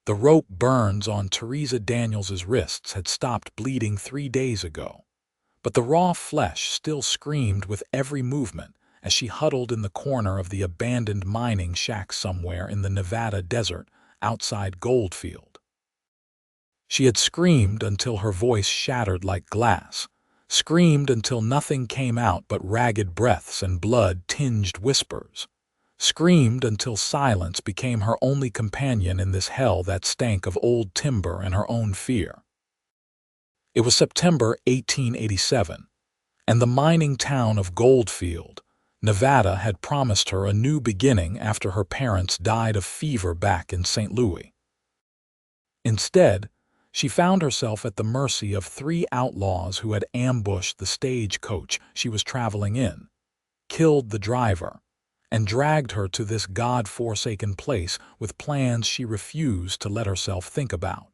The rope burns on Theresa Daniels' wrists had stopped bleeding 3 days ago, but the raw flesh still screamed with every movement as she huddled in the corner of the abandoned mining shack somewhere in the Nevada desert outside Goldfield. She had screamed until her voice shattered like glass, screamed until nothing came out but ragged breaths and blood-tinged whispers, screamed until silence became her only companion in this hell that stank of old timber and her own fear. It was September 1887, and the mining town of Goldfield, Nevada, had promised her a new beginning after her parents died of fever back in St. Louis. Instead, she found herself at the mercy of 3 outlaws who had ambushed the stagecoach she was traveling in, killed the driver, and dragged her to this God-forsaken place with plans she refused to let herself think about.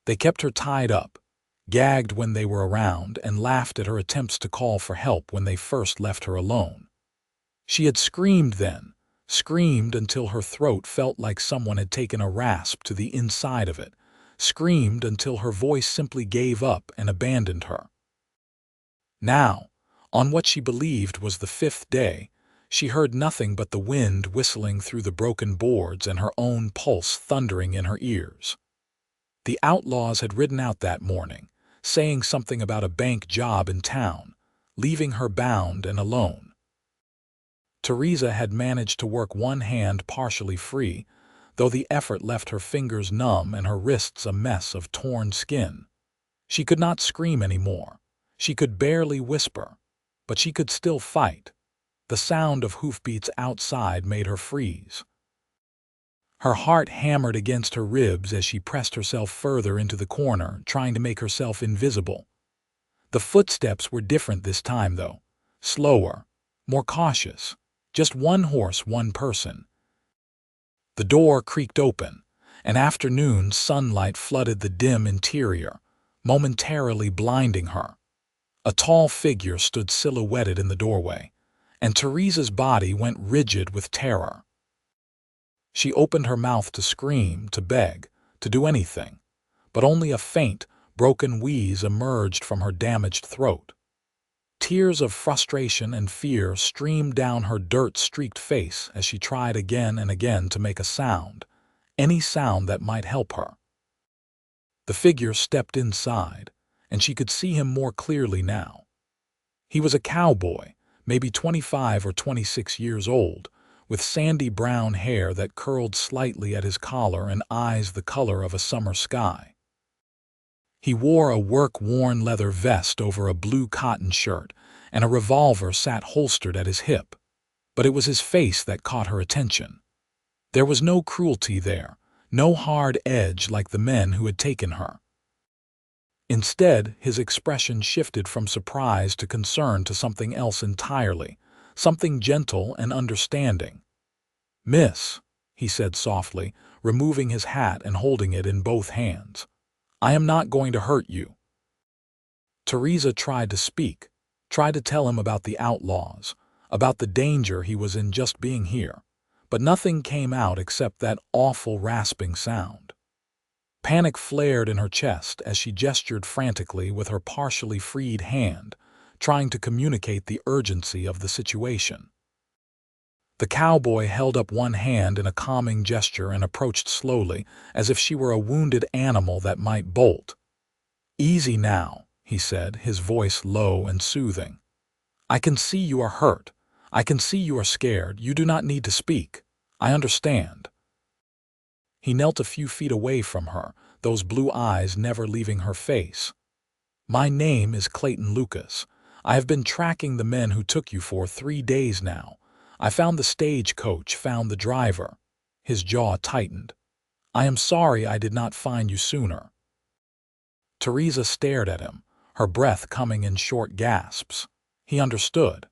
They kept her tied up, gagged when they were around, and laughed at her attempts to call for help when they first left her alone. She had screamed then, screamed until her throat felt like someone had taken a rasp to the inside of it, screamed until her voice simply gave up and abandoned her. Now, on what she believed was the 5th day, she heard nothing but the wind whistling through the broken boards and her own pulse thundering in her ears. The outlaws had ridden out that morning, saying something about a bank job in town, leaving her bound and alone. Theresa had managed to work one hand partially free, though the effort left her fingers numb and her wrists a mess of torn skin. She could not scream anymore. She could barely whisper, but she could still fight. The sound of hoofbeats outside made her freeze. Her heart hammered against her ribs as she pressed herself further into the corner, trying to make herself invisible. The footsteps were different this time, though. Slower, more cautious. Just one horse, one person. The door creaked open, and afternoon sunlight flooded the dim interior, momentarily blinding her. A tall figure stood silhouetted in the doorway, and Theresa's body went rigid with terror. She opened her mouth to scream, to beg, to do anything, but only a faint, broken wheeze emerged from her damaged throat. Tears of frustration and fear streamed down her dirt-streaked face as she tried again and again to make a sound, any sound that might help her. The figure stepped inside, and she could see him more clearly now. He was a cowboy, maybe 25 or 26 years old, with sandy brown hair that curled slightly at his collar and eyes the color of a summer sky. He wore a work-worn leather vest over a blue cotton shirt, and a revolver sat holstered at his hip. But it was his face that caught her attention. There was no cruelty there, no hard edge like the men who had taken her. Instead, his expression shifted from surprise to concern to something else entirely, something gentle and understanding. "Miss," he said softly, removing his hat and holding it in both hands, "I am not going to hurt you." Theresa tried to speak, tried to tell him about the outlaws, about the danger he was in just being here, but nothing came out except that awful rasping sound. Panic flared in her chest as she gestured frantically with her partially freed hand, trying to communicate the urgency of the situation. The cowboy held up one hand in a calming gesture and approached slowly, as if she were a wounded animal that might bolt. "Easy now," he said, his voice low and soothing. "I can see you are hurt. I can see you are scared. You do not need to speak. I understand." He knelt a few feet away from her, those blue eyes never leaving her face. "My name is Clayton Lucas. I have been tracking the men who took you for 3 days now. I found the stagecoach, found the driver." His jaw tightened. "I am sorry I did not find you sooner." Theresa stared at him, her breath coming in short gasps. He understood.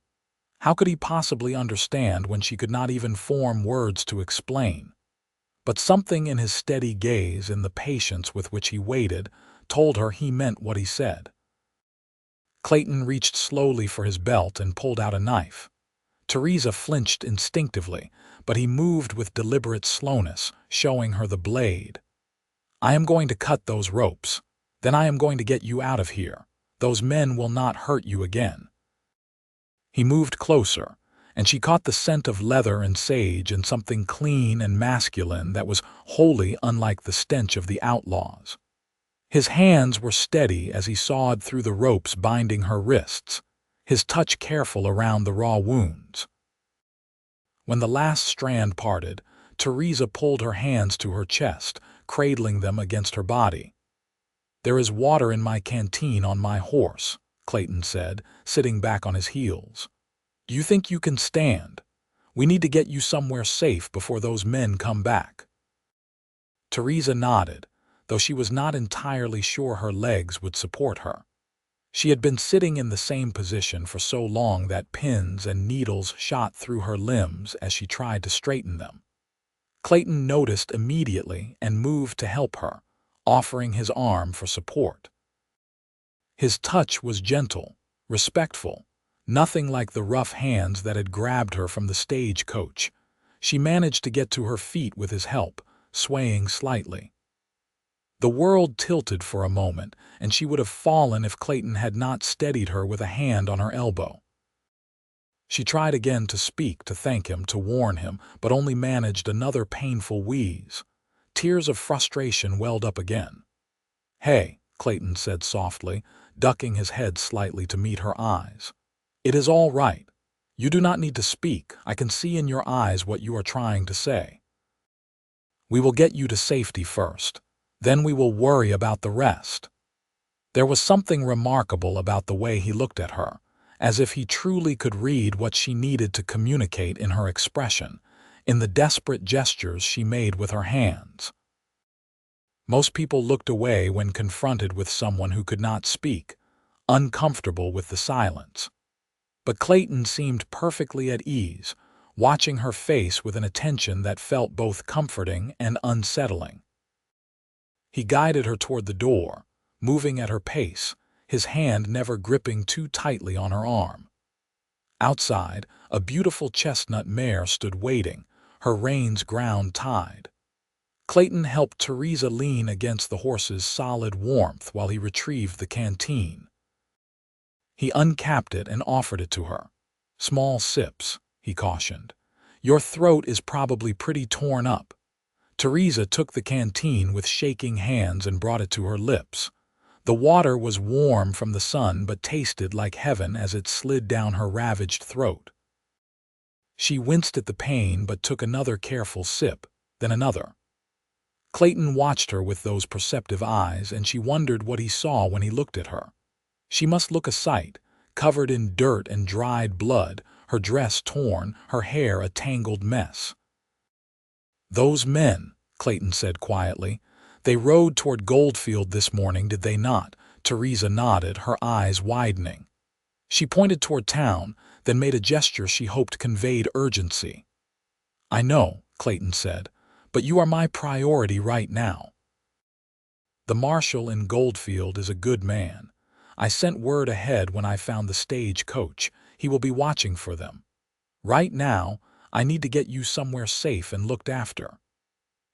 How could he possibly understand when she could not even form words to explain? But something in his steady gaze and the patience with which he waited told her he meant what he said. Clayton reached slowly for his belt and pulled out a knife. Theresa flinched instinctively, but he moved with deliberate slowness, showing her the blade. "I am going to cut those ropes. Then I am going to get you out of here. Those men will not hurt you again." He moved closer, and she caught the scent of leather and sage and something clean and masculine that was wholly unlike the stench of the outlaws. His hands were steady as he sawed through the ropes binding her wrists, his touch careful around the raw wounds. When the last strand parted, Theresa pulled her hands to her chest, cradling them against her body. "There is water in my canteen on my horse," Clayton said, sitting back on his heels. "Do you think you can stand? We need to get you somewhere safe before those men come back." Theresa nodded, though she was not entirely sure her legs would support her. She had been sitting in the same position for so long that pins and needles shot through her limbs as she tried to straighten them. Clayton noticed immediately and moved to help her, offering his arm for support. His touch was gentle, respectful, nothing like the rough hands that had grabbed her from the stagecoach. She managed to get to her feet with his help, swaying slightly. The world tilted for a moment, and she would have fallen if Clayton had not steadied her with a hand on her elbow. She tried again to speak, to thank him, to warn him, but only managed another painful wheeze. Tears of frustration welled up again. "Hey," Clayton said softly, ducking his head slightly to meet her eyes. "It is all right. You do not need to speak. I can see in your eyes what you are trying to say. We will get you to safety first. Then we will worry about the rest." There was something remarkable about the way he looked at her, as if he truly could read what she needed to communicate in her expression, in the desperate gestures she made with her hands. Most people looked away when confronted with someone who could not speak, uncomfortable with the silence. But Clayton seemed perfectly at ease, watching her face with an attention that felt both comforting and unsettling. He guided her toward the door, moving at her pace, his hand never gripping too tightly on her arm. Outside, a beautiful chestnut mare stood waiting, her reins ground tied. Clayton helped Theresa lean against the horse's solid warmth while he retrieved the canteen. He uncapped it and offered it to her. "Small sips," he cautioned. "Your throat is probably pretty torn up." Theresa took the canteen with shaking hands and brought it to her lips. The water was warm from the sun but tasted like heaven as it slid down her ravaged throat. She winced at the pain but took another careful sip, then another. Clayton watched her with those perceptive eyes, and she wondered what he saw when he looked at her. She must look a sight, covered in dirt and dried blood, her dress torn, her hair a tangled mess. "Those men," Clayton said quietly. "They rode toward Goldfield this morning, did they not?" Theresa nodded, her eyes widening. She pointed toward town, then made a gesture she hoped conveyed urgency. "I know," Clayton said, "but you are my priority right now. The marshal in Goldfield is a good man. I sent word ahead when I found the stagecoach. He will be watching for them. Right now, I need to get you somewhere safe and looked after."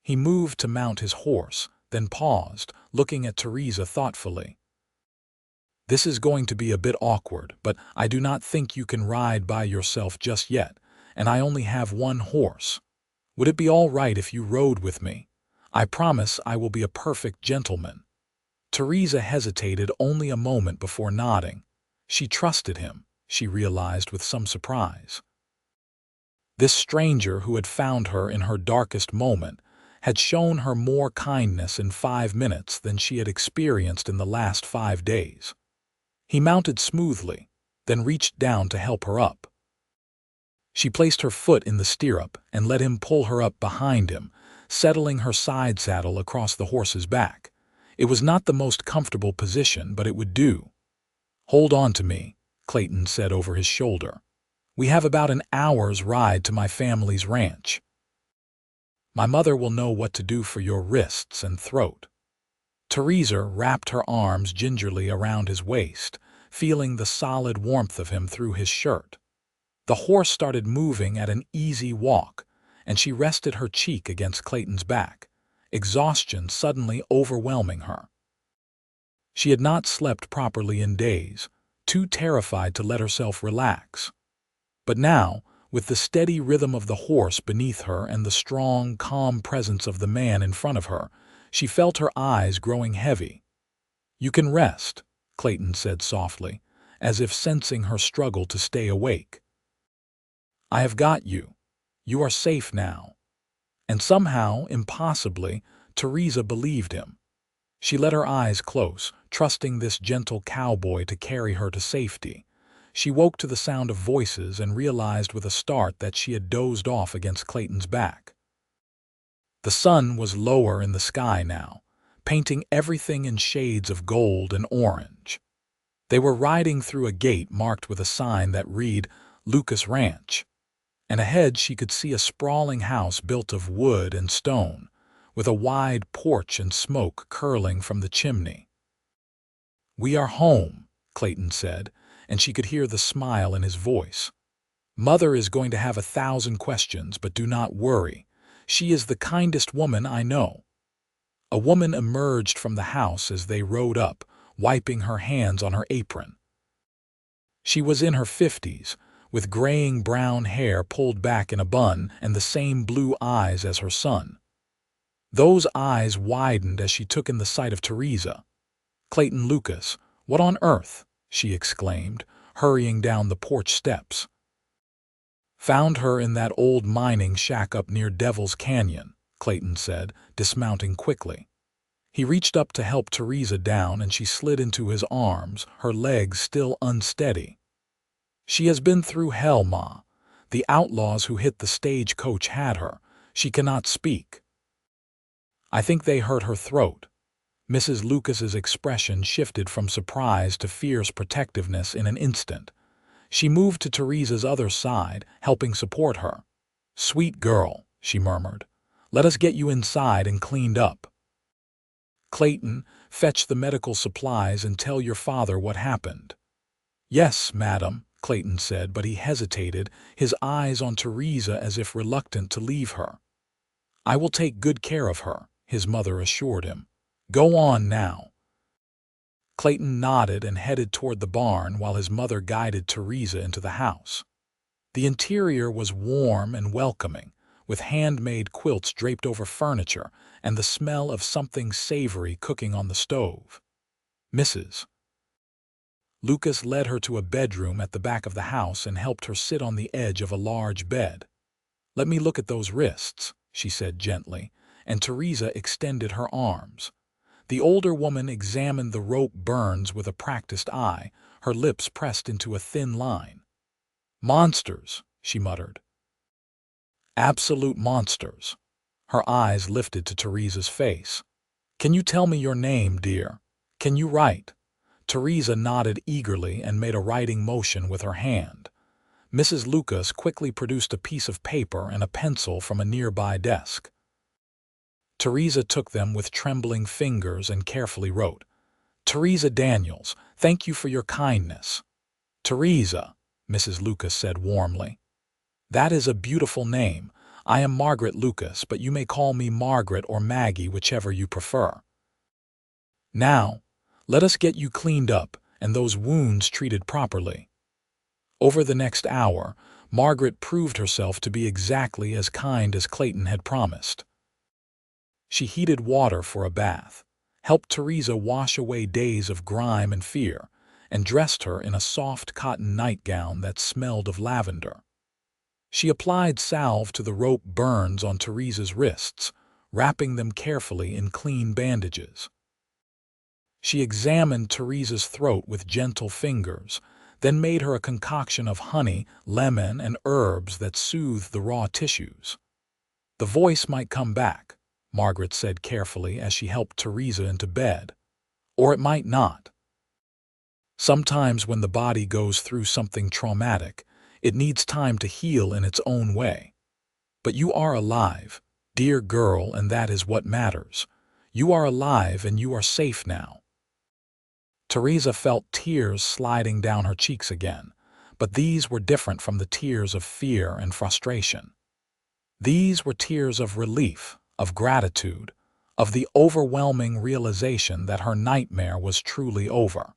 He moved to mount his horse, then paused, looking at Theresa thoughtfully. "This is going to be a bit awkward, but I do not think you can ride by yourself just yet, and I only have one horse. Would it be all right if you rode with me? I promise I will be a perfect gentleman." Theresa hesitated only a moment before nodding. She trusted him, she realized with some surprise. This stranger who had found her in her darkest moment had shown her more kindness in 5 minutes than she had experienced in the last 5 days. He mounted smoothly, then reached down to help her up. She placed her foot in the stirrup and let him pull her up behind him, settling her side saddle across the horse's back. It was not the most comfortable position, but it would do. "Hold on to me," Clayton said over his shoulder. "We have about an hour's ride to my family's ranch. My mother will know what to do for your wrists and throat." Theresa wrapped her arms gingerly around his waist, feeling the solid warmth of him through his shirt. The horse started moving at an easy walk, and she rested her cheek against Clayton's back, exhaustion suddenly overwhelming her. She had not slept properly in days, too terrified to let herself relax. But now, with the steady rhythm of the horse beneath her and the strong, calm presence of the man in front of her, she felt her eyes growing heavy. "You can rest," Clayton said softly, as if sensing her struggle to stay awake. "I have got you. You are safe now." And somehow, impossibly, Theresa believed him. She let her eyes close, trusting this gentle cowboy to carry her to safety. She woke to the sound of voices and realized with a start that she had dozed off against Clayton's back. The sun was lower in the sky now, painting everything in shades of gold and orange. They were riding through a gate marked with a sign that read, "Lucas Ranch," and ahead she could see a sprawling house built of wood and stone, with a wide porch and smoke curling from the chimney. "We are home," Clayton said, and she could hear the smile in his voice. "Mother is going to have 1,000 questions, but do not worry. She is the kindest woman I know." A woman emerged from the house as they rode up, wiping her hands on her apron. She was in her 50s, with graying brown hair pulled back in a bun and the same blue eyes as her son. Those eyes widened as she took in the sight of Theresa. "Clayton Lucas, what on earth?" she exclaimed, hurrying down the porch steps. "Found her in that old mining shack up near Devil's Canyon," Clayton said, dismounting quickly. He reached up to help Theresa down and she slid into his arms, her legs still unsteady. "She has been through hell, Ma. The outlaws who hit the stagecoach had her. She cannot speak." "I think they hurt her throat." Mrs. Lucas's expression shifted from surprise to fierce protectiveness in an instant. She moved to Theresa's other side, helping support her. "Sweet girl," she murmured. "Let us get you inside and cleaned up. Clayton, fetch the medical supplies and tell your father what happened." "Yes, madam," Clayton said, but he hesitated, his eyes on Theresa as if reluctant to leave her. "I will take good care of her," his mother assured him. "Go on now." Clayton nodded and headed toward the barn while his mother guided Theresa into the house. The interior was warm and welcoming, with handmade quilts draped over furniture and the smell of something savory cooking on the stove. Mrs. Lucas led her to a bedroom at the back of the house and helped her sit on the edge of a large bed. "Let me look at those wrists," she said gently, and Theresa extended her arms. The older woman examined the rope burns with a practiced eye, her lips pressed into a thin line. "Monsters," she muttered. "Absolute monsters." Her eyes lifted to Theresa's face. "Can you tell me your name, dear? Can you write?" Theresa nodded eagerly and made a writing motion with her hand. Mrs. Lucas quickly produced a piece of paper and a pencil from a nearby desk. Theresa took them with trembling fingers and carefully wrote, "Theresa Daniels, thank you for your kindness." "Theresa," Mrs. Lucas said warmly. "That is a beautiful name. I am Margaret Lucas, but you may call me Margaret or Maggie, whichever you prefer. Now, let us get you cleaned up and those wounds treated properly." Over the next hour, Margaret proved herself to be exactly as kind as Clayton had promised. She heated water for a bath, helped Theresa wash away days of grime and fear, and dressed her in a soft cotton nightgown that smelled of lavender. She applied salve to the rope burns on Theresa's wrists, wrapping them carefully in clean bandages. She examined Theresa's throat with gentle fingers, then made her a concoction of honey, lemon, and herbs that soothed the raw tissues. "The voice might come back," Margaret said carefully as she helped Theresa into bed. "Or it might not. Sometimes when the body goes through something traumatic, it needs time to heal in its own way. But you are alive, dear girl, and that is what matters. You are alive and you are safe now." Theresa felt tears sliding down her cheeks again, But these were different from the tears of fear and frustration. These were tears of relief, of gratitude, of the overwhelming realization that her nightmare was truly over.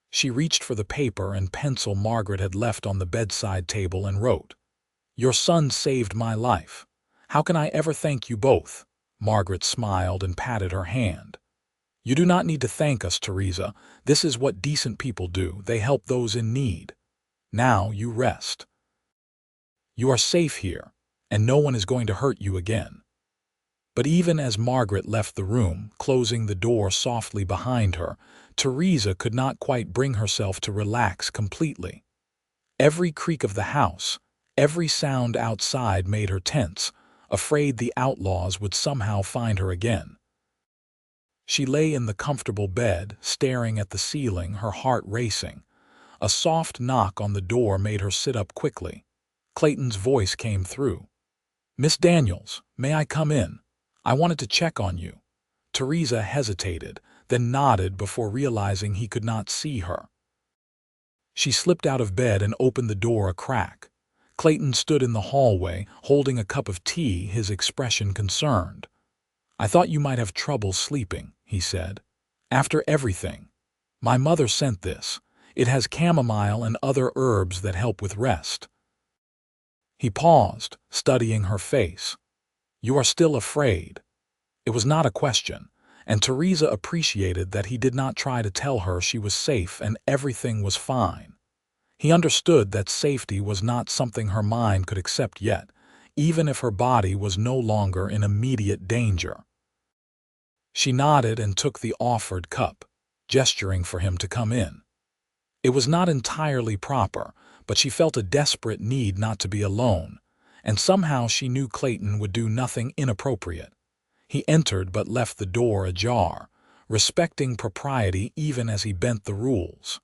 She reached for the paper and pencil Margaret had left on the bedside table and wrote, "Your son saved my life. How can I ever thank you both?" Margaret smiled and patted her hand. "You do not need to thank us, Theresa. This is what decent people do. They help those in need. Now you rest. You are safe here, and no one is going to hurt you again." But even as Margaret left the room, closing the door softly behind her, Theresa could not quite bring herself to relax completely. Every creak of the house, every sound outside made her tense, afraid the outlaws would somehow find her again. She lay in the comfortable bed, staring at the ceiling, her heart racing. A soft knock on the door made her sit up quickly. Clayton's voice came through. "Miss Daniels, may I come in? I wanted to check on you." Theresa hesitated, then nodded before realizing he could not see her. She slipped out of bed and opened the door a crack. Clayton stood in the hallway, holding a cup of tea, his expression concerned. "I thought you might have trouble sleeping," he said. "After everything. My mother sent this. It has chamomile and other herbs that help with rest." He paused, studying her face. "You are still afraid." It was not a question, and Theresa appreciated that he did not try to tell her she was safe and everything was fine. He understood that safety was not something her mind could accept yet, even if her body was no longer in immediate danger. She nodded and took the offered cup, gesturing for him to come in. It was not entirely proper, but she felt a desperate need not to be alone, and somehow she knew Clayton would do nothing inappropriate. He entered but left the door ajar, respecting propriety even as he bent the rules.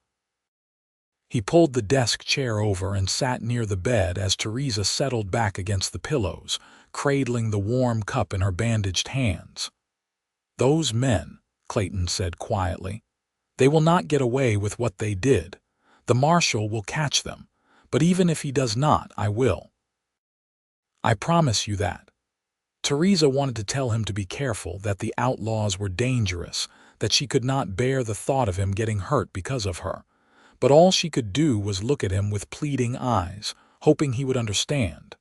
He pulled the desk chair over and sat near the bed as Theresa settled back against the pillows, cradling the warm cup in her bandaged hands. "Those men," Clayton said quietly, "they will not get away with what they did. The marshal will catch them, but even if he does not, I will. I promise you that." Theresa wanted to tell him to be careful, that the outlaws were dangerous, that she could not bear the thought of him getting hurt because of her. But all she could do was look at him with pleading eyes, hoping he would understand.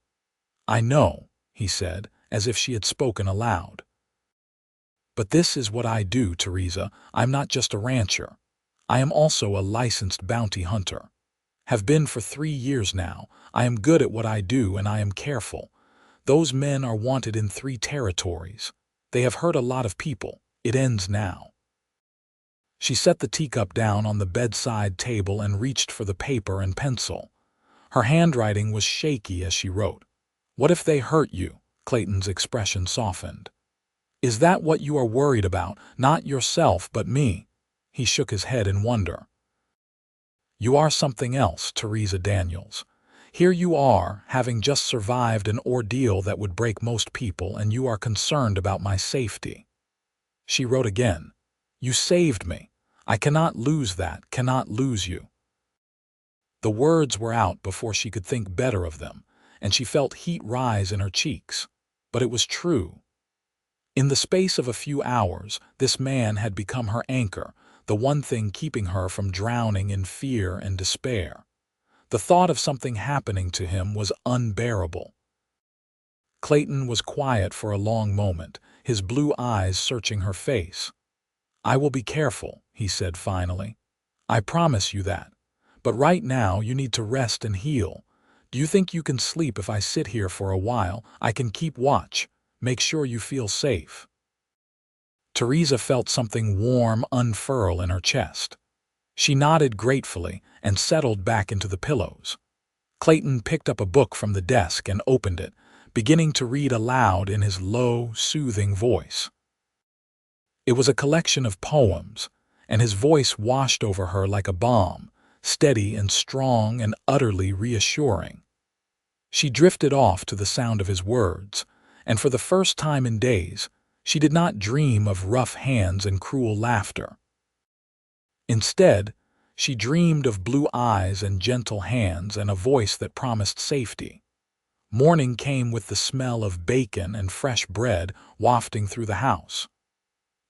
"I know," he said, as if she had spoken aloud. "But this is what I do, Theresa. I'm not just a rancher. I am also a licensed bounty hunter. Have been for 3 years now. I am good at what I do and I am careful. Those men are wanted in 3 territories. They have hurt a lot of people. It ends now." She set the teacup down on the bedside table and reached for the paper and pencil. Her handwriting was shaky as she wrote. "What if they hurt you?" Clayton's expression softened. "Is that what you are worried about? Not yourself, but me?" He shook his head in wonder. "You are something else, Theresa Daniels. Here you are, having just survived an ordeal that would break most people, and you are concerned about my safety." She wrote again. "You saved me. I cannot lose that, cannot lose you." The words were out before she could think better of them, and she felt heat rise in her cheeks. But it was true. In the space of a few hours, this man had become her anchor, the one thing keeping her from drowning in fear and despair. The thought of something happening to him was unbearable. Clayton was quiet for a long moment, his blue eyes searching her face. "I will be careful," he said finally. "I promise you that. But right now you need to rest and heal. Do you think you can sleep if I sit here for a while? I can keep watch. Make sure you feel safe." Theresa felt something warm unfurl in her chest. She nodded gratefully and settled back into the pillows. Clayton picked up a book from the desk and opened it, beginning to read aloud in his low, soothing voice. It was a collection of poems, and his voice washed over her like a balm, steady and strong and utterly reassuring. She drifted off to the sound of his words, and for the first time in days, she did not dream of rough hands and cruel laughter. Instead, She dreamed of blue eyes and gentle hands and a voice that promised safety. Morning came with the smell of bacon and fresh bread wafting through the house.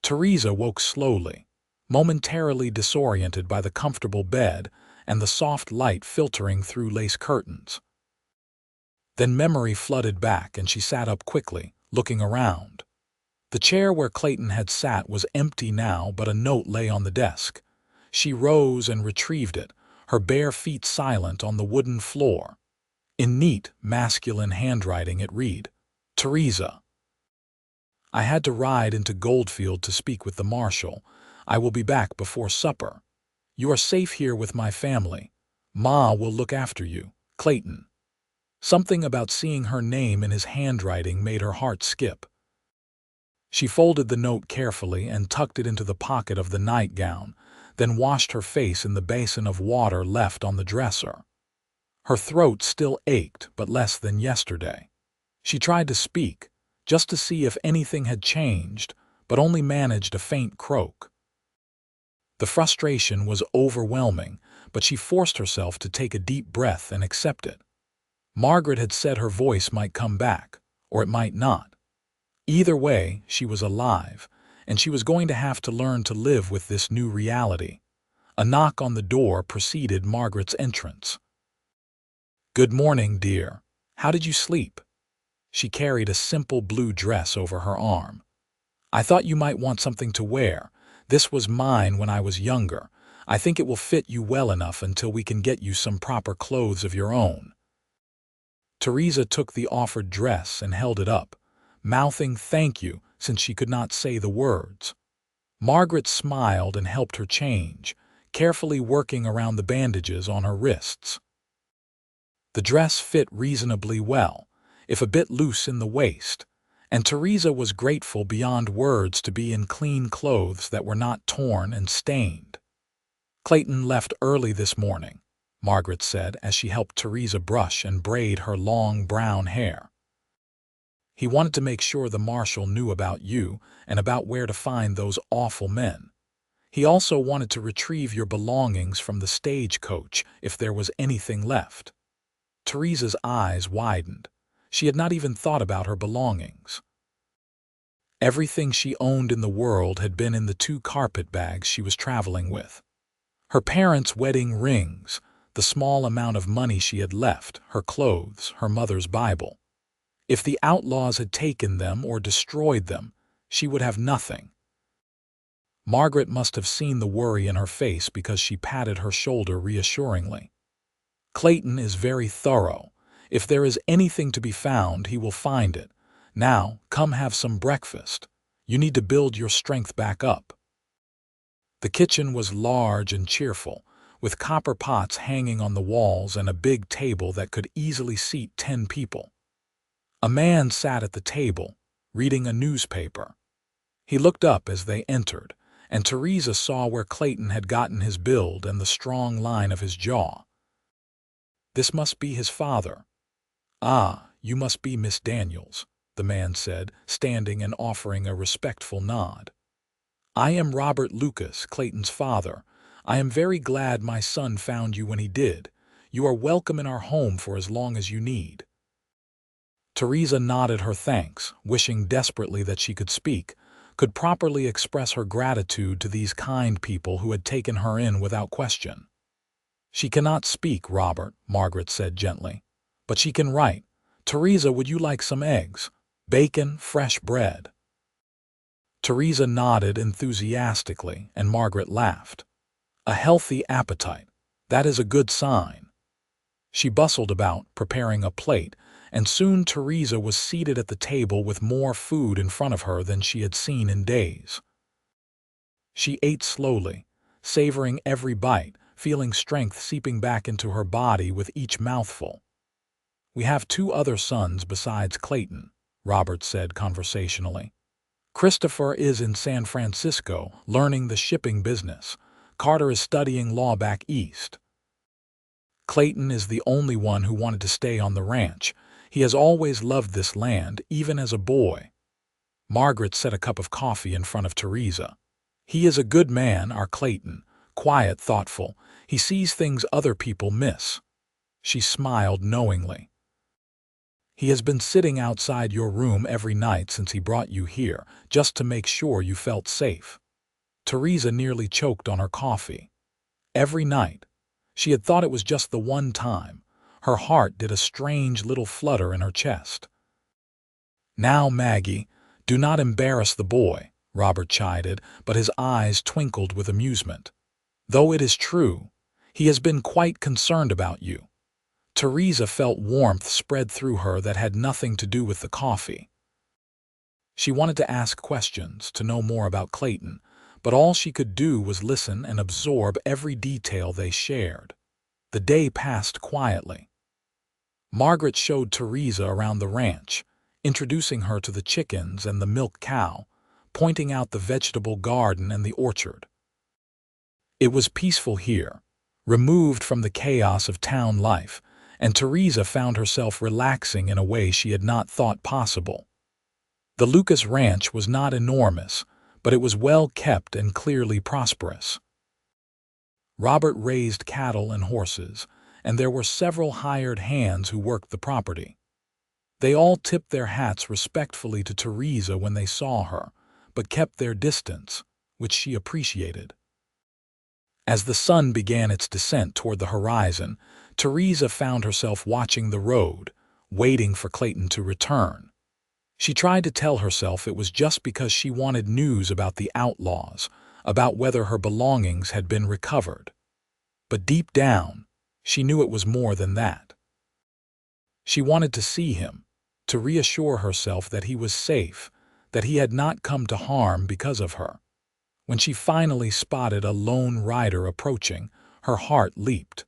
Theresa woke slowly, momentarily disoriented by the comfortable bed and the soft light filtering through lace curtains. Then memory flooded back and she sat up quickly, looking around. The chair where Clayton had sat was empty now, but a note lay on the desk. She rose and retrieved it, her bare feet silent on the wooden floor. In neat, masculine handwriting it read, "Theresa, I had to ride into Goldfield to speak with the marshal. I will be back before supper. You are safe here with my family. Ma will look after you. Clayton." Something about seeing her name in his handwriting made her heart skip. She folded the note carefully and tucked it into the pocket of the nightgown, then washed her face in the basin of water left on the dresser. Her throat still ached, but less than yesterday. She tried to speak, just to see if anything had changed, but only managed a faint croak. The frustration was overwhelming, but she forced herself to take a deep breath and accept it. Margaret had said her voice might come back, or it might not. Either way, she was alive, and she was going to have to learn to live with this new reality. A knock on the door preceded Margaret's entrance. "Good morning, dear. How did you sleep?" She carried a simple blue dress over her arm. "I thought you might want something to wear. This was mine when I was younger. I think it will fit you well enough until we can get you some proper clothes of your own." Theresa took the offered dress and held it up, mouthing thank you since she could not say the words. Margaret smiled and helped her change, carefully working around the bandages on her wrists. The dress fit reasonably well, if a bit loose in the waist, and Theresa was grateful beyond words to be in clean clothes that were not torn and stained. "Clayton left early this morning," Margaret said as she helped Theresa brush and braid her long brown hair. "He wanted to make sure the marshal knew about you and about where to find those awful men. He also wanted to retrieve your belongings from the stagecoach if there was anything left." Theresa's eyes widened. She had not even thought about her belongings. Everything she owned in the world had been in the 2 carpet bags she was traveling with. Her parents' wedding rings, the small amount of money she had left, her clothes, her mother's Bible. If the outlaws had taken them or destroyed them, she would have nothing. Margaret must have seen the worry in her face because she patted her shoulder reassuringly. "Clayton is very thorough. If there is anything to be found, he will find it. Now, come have some breakfast. You need to build your strength back up." The kitchen was large and cheerful, with copper pots hanging on the walls and a big table that could easily seat 10 people. A man sat at the table, reading a newspaper. He looked up as they entered, and Theresa saw where Clayton had gotten his build and the strong line of his jaw. "This must be his father." "Ah, you must be Miss Daniels," the man said, standing and offering a respectful nod. "I am Robert Lucas, Clayton's father. I am very glad my son found you when he did. You are welcome in our home for as long as you need." Theresa nodded her thanks, wishing desperately that she could speak, could properly express her gratitude to these kind people who had taken her in without question. "She cannot speak, Robert," Margaret said gently, "but she can write. Theresa, would you like some eggs? Bacon, fresh bread?" Theresa nodded enthusiastically, and Margaret laughed. "A healthy appetite. That is a good sign." She bustled about, preparing a plate, and soon Theresa was seated at the table with more food in front of her than she had seen in days. She ate slowly, savoring every bite, feeling strength seeping back into her body with each mouthful. "We have 2 other sons besides Clayton," Robert said conversationally. "Christopher is in San Francisco, learning the shipping business. Carter is studying law back east. Clayton is the only one who wanted to stay on the ranch. He has always loved this land, even as a boy." Margaret set a cup of coffee in front of Theresa. "He is a good man, our Clayton, quiet, thoughtful. He sees things other people miss. She smiled knowingly. He has been sitting outside your room every night since he brought you here, just to make sure you felt safe. Theresa nearly choked on her coffee. Every night. She had thought it was just the one time. Her heart did a strange little flutter in her chest. "Now, Maggie, do not embarrass the boy," Robert chided, but his eyes twinkled with amusement. "Though it is true, he has been quite concerned about you." Theresa felt warmth spread through her that had nothing to do with the coffee. She wanted to ask questions, to know more about Clayton, but all she could do was listen and absorb every detail they shared. The day passed quietly. Margaret showed Theresa around the ranch, introducing her to the chickens and the milk cow, pointing out the vegetable garden and the orchard. It was peaceful here, removed from the chaos of town life, and Theresa found herself relaxing in a way she had not thought possible. The Lucas ranch was not enormous, but it was well kept and clearly prosperous. Robert raised cattle and horses, and there were several hired hands who worked the property. They all tipped their hats respectfully to Theresa when they saw her, but kept their distance, which she appreciated. As the sun began its descent toward the horizon, Theresa found herself watching the road, waiting for Clayton to return. She tried to tell herself it was just because she wanted news about the outlaws, about whether her belongings had been recovered. But deep down, she knew it was more than that. She wanted to see him, to reassure herself that he was safe, that he had not come to harm because of her. When she finally spotted a lone rider approaching, her heart leaped.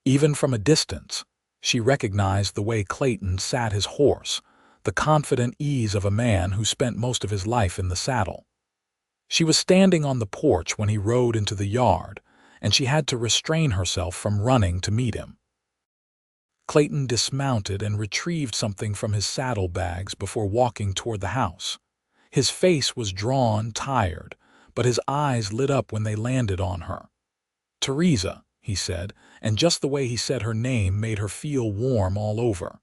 Even from a distance, she recognized the way Clayton sat his horse, the confident ease of a man who spent most of his life in the saddle. She was standing on the porch when he rode into the yard, and she had to restrain herself from running to meet him. Clayton dismounted and retrieved something from his saddlebags before walking toward the house. His face was drawn, tired, but his eyes lit up when they landed on her. "Theresa," he said, and just the way he said her name made her feel warm all over.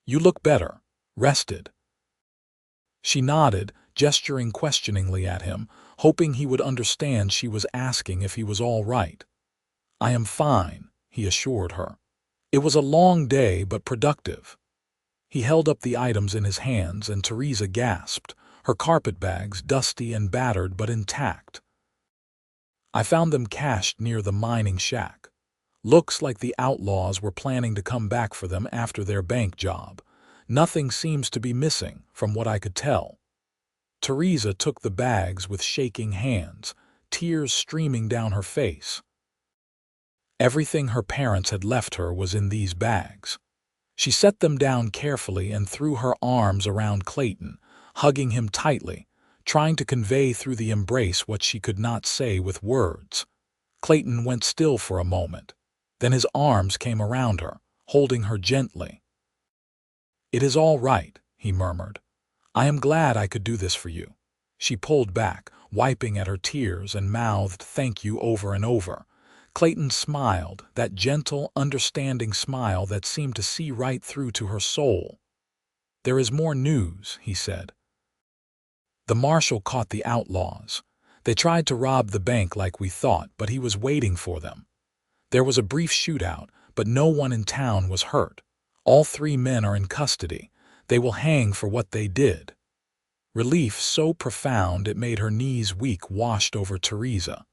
"You look better, rested." She nodded, gesturing questioningly at him, hoping he would understand she was asking if he was all right. "I am fine," he assured her. It was a long day but productive. He held up the items in his hands and Theresa gasped, her carpetbags dusty and battered but intact. "I found them cached near the mining shack. Looks like the outlaws were planning to come back for them after their bank job. Nothing seems to be missing, from what I could tell." Theresa took the bags with shaking hands, tears streaming down her face. Everything her parents had left her was in these bags. She set them down carefully and threw her arms around Clayton, hugging him tightly, trying to convey through the embrace what she could not say with words. Clayton went still for a moment. Then his arms came around her, holding her gently. "It is all right," he murmured. "I am glad I could do this for you." She pulled back, wiping at her tears, and mouthed "thank you" over and over. Clayton smiled, that gentle, understanding smile that seemed to see right through to her soul. "There is more news," he said. "The marshal caught the outlaws. They tried to rob the bank like we thought, but he was waiting for them. There was a brief shootout, but no one in town was hurt. All 3 men are in custody. They will hang for what they did." Relief so profound it made her knees weak washed over Theresa.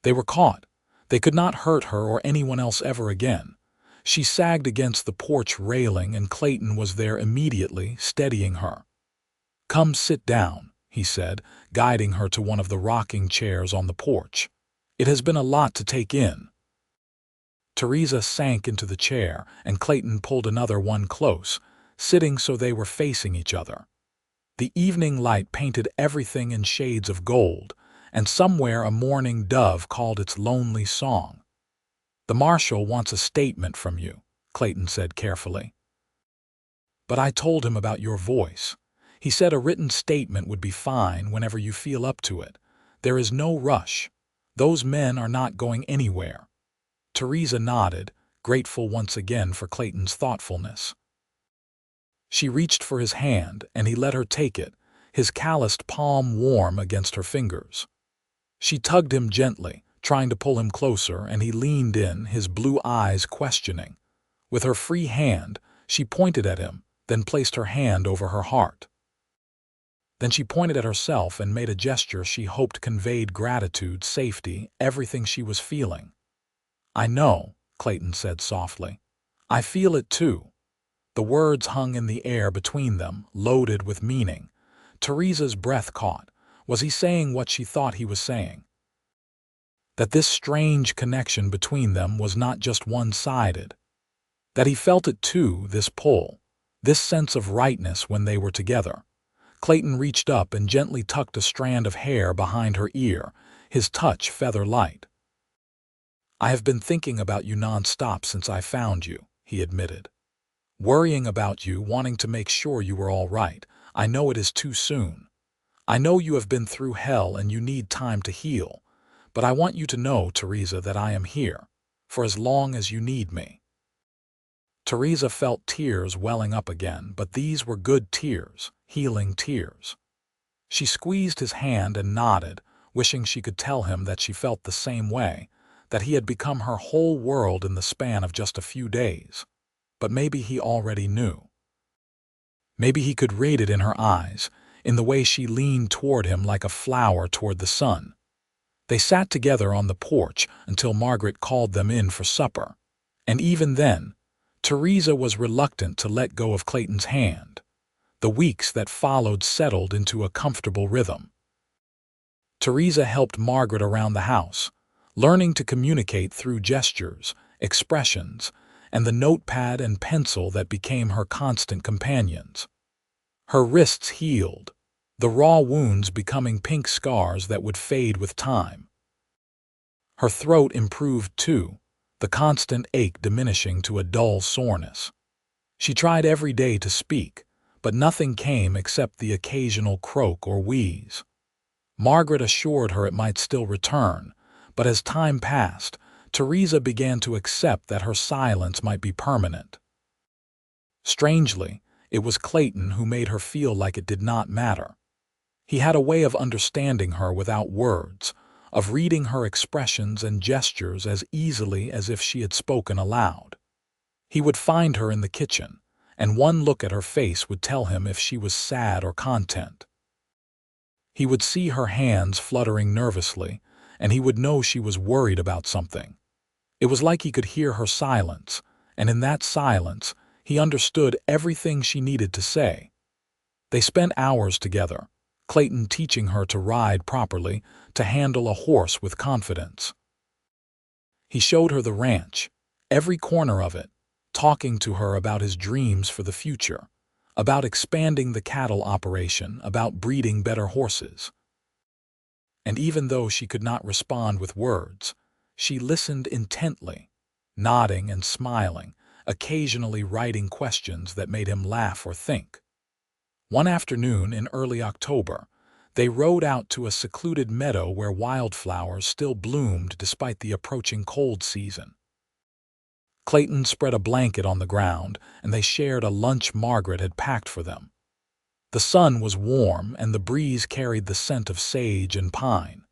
They were caught. They could not hurt her or anyone else ever again. She sagged against the porch railing and Clayton was there immediately, steadying her. "Come sit down," he said, guiding her to one of the rocking chairs on the porch. "It has been a lot to take in." Theresa sank into the chair, and Clayton pulled another one close, sitting so they were facing each other. The evening light painted everything in shades of gold, and somewhere a mourning dove called its lonely song. "The marshal wants a statement from you," Clayton said carefully. "But I told him about your voice. He said a written statement would be fine whenever you feel up to it. There is no rush. Those men are not going anywhere." Theresa nodded, grateful once again for Clayton's thoughtfulness. She reached for his hand, and he let her take it, his calloused palm warm against her fingers. She tugged him gently, trying to pull him closer, and he leaned in, his blue eyes questioning. With her free hand, she pointed at him, then placed her hand over her heart. Then she pointed at herself and made a gesture she hoped conveyed gratitude, safety, everything she was feeling. "I know," Clayton said softly. "I feel it too." The words hung in the air between them, loaded with meaning. Theresa's breath caught. Was he saying what she thought he was saying? That this strange connection between them was not just one-sided. That he felt it too, this pull, this sense of rightness when they were together. Clayton reached up and gently tucked a strand of hair behind her ear, his touch feather-light. "I have been thinking about you non-stop since I found you," he admitted. "Worrying about you, wanting to make sure you were all right. I know it is too soon. I know you have been through hell and you need time to heal. But I want you to know, Theresa, that I am here, for as long as you need me." Theresa felt tears welling up again, but these were good tears, healing tears. She squeezed his hand and nodded, wishing she could tell him that she felt the same way, that he had become her whole world in the span of just a few days. But maybe he already knew. Maybe he could read it in her eyes, in the way she leaned toward him like a flower toward the sun. They sat together on the porch until Margaret called them in for supper. And even then, Theresa was reluctant to let go of Clayton's hand. The weeks that followed settled into a comfortable rhythm. Theresa helped Margaret around the house, learning to communicate through gestures, expressions, and the notepad and pencil that became her constant companions. Her wrists healed, the raw wounds becoming pink scars that would fade with time. Her throat improved too, the constant ache diminishing to a dull soreness. She tried every day to speak, but nothing came except the occasional croak or wheeze. Margaret assured her it might still return, but as time passed, Theresa began to accept that her silence might be permanent. Strangely, it was Clayton who made her feel like it did not matter. He had a way of understanding her without words, of reading her expressions and gestures as easily as if she had spoken aloud. He would find her in the kitchen, and one look at her face would tell him if she was sad or content. He would see her hands fluttering nervously, and he would know she was worried about something. It was like he could hear her silence, and in that silence, he understood everything she needed to say. They spent hours together, Clayton teaching her to ride properly, to handle a horse with confidence. He showed her the ranch, every corner of it, talking to her about his dreams for the future, about expanding the cattle operation, about breeding better horses. And even though she could not respond with words, she listened intently, nodding and smiling, occasionally writing questions that made him laugh or think. One afternoon in early October, they rode out to a secluded meadow where wildflowers still bloomed despite the approaching cold season. Clayton spread a blanket on the ground, and they shared a lunch Margaret had packed for them. The sun was warm, and the breeze carried the scent of sage and pine.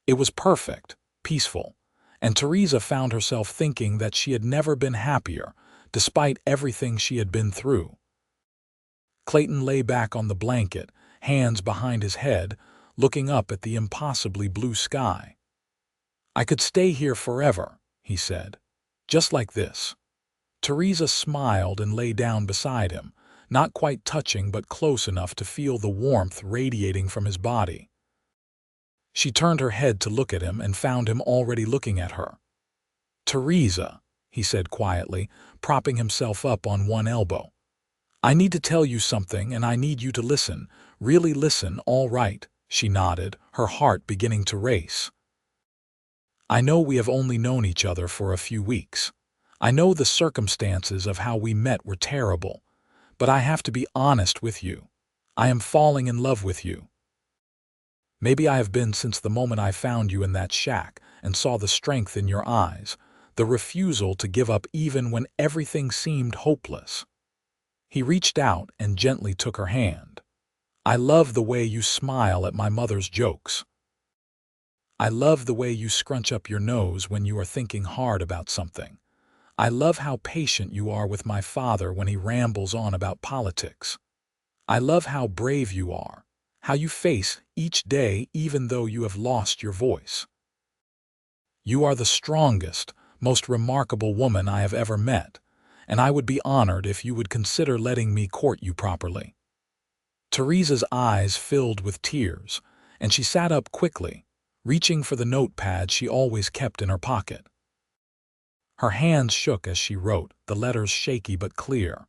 It was perfect, peaceful, and Theresa found herself thinking that she had never been happier, despite everything she had been through. Clayton lay back on the blanket, hands behind his head, looking up at the impossibly blue sky. "I could stay here forever," he said, "just like this." Theresa smiled and lay down beside him, not quite touching but close enough to feel the warmth radiating from his body. She turned her head to look at him and found him already looking at her. "Theresa," he said quietly, propping himself up on one elbow. "I need to tell you something, and I need you to listen. Really listen, all right?" She nodded, her heart beginning to race. "I know we have only known each other for a few weeks. I know the circumstances of how we met were terrible, but I have to be honest with you. I am falling in love with you. Maybe I have been since the moment I found you in that shack, and saw the strength in your eyes, the refusal to give up even when everything seemed hopeless. He reached out and gently took her hand. "I love the way you smile at my mother's jokes. I love the way you scrunch up your nose when you are thinking hard about something. I love how patient you are with my father when he rambles on about politics. I love how brave you are, how you face each day even though you have lost your voice. You are the strongest, most remarkable woman I have ever met, and I would be honored if you would consider letting me court you properly." Theresa's eyes filled with tears, and she sat up quickly, reaching for the notepad she always kept in her pocket. Her hands shook as she wrote, the letters shaky but clear.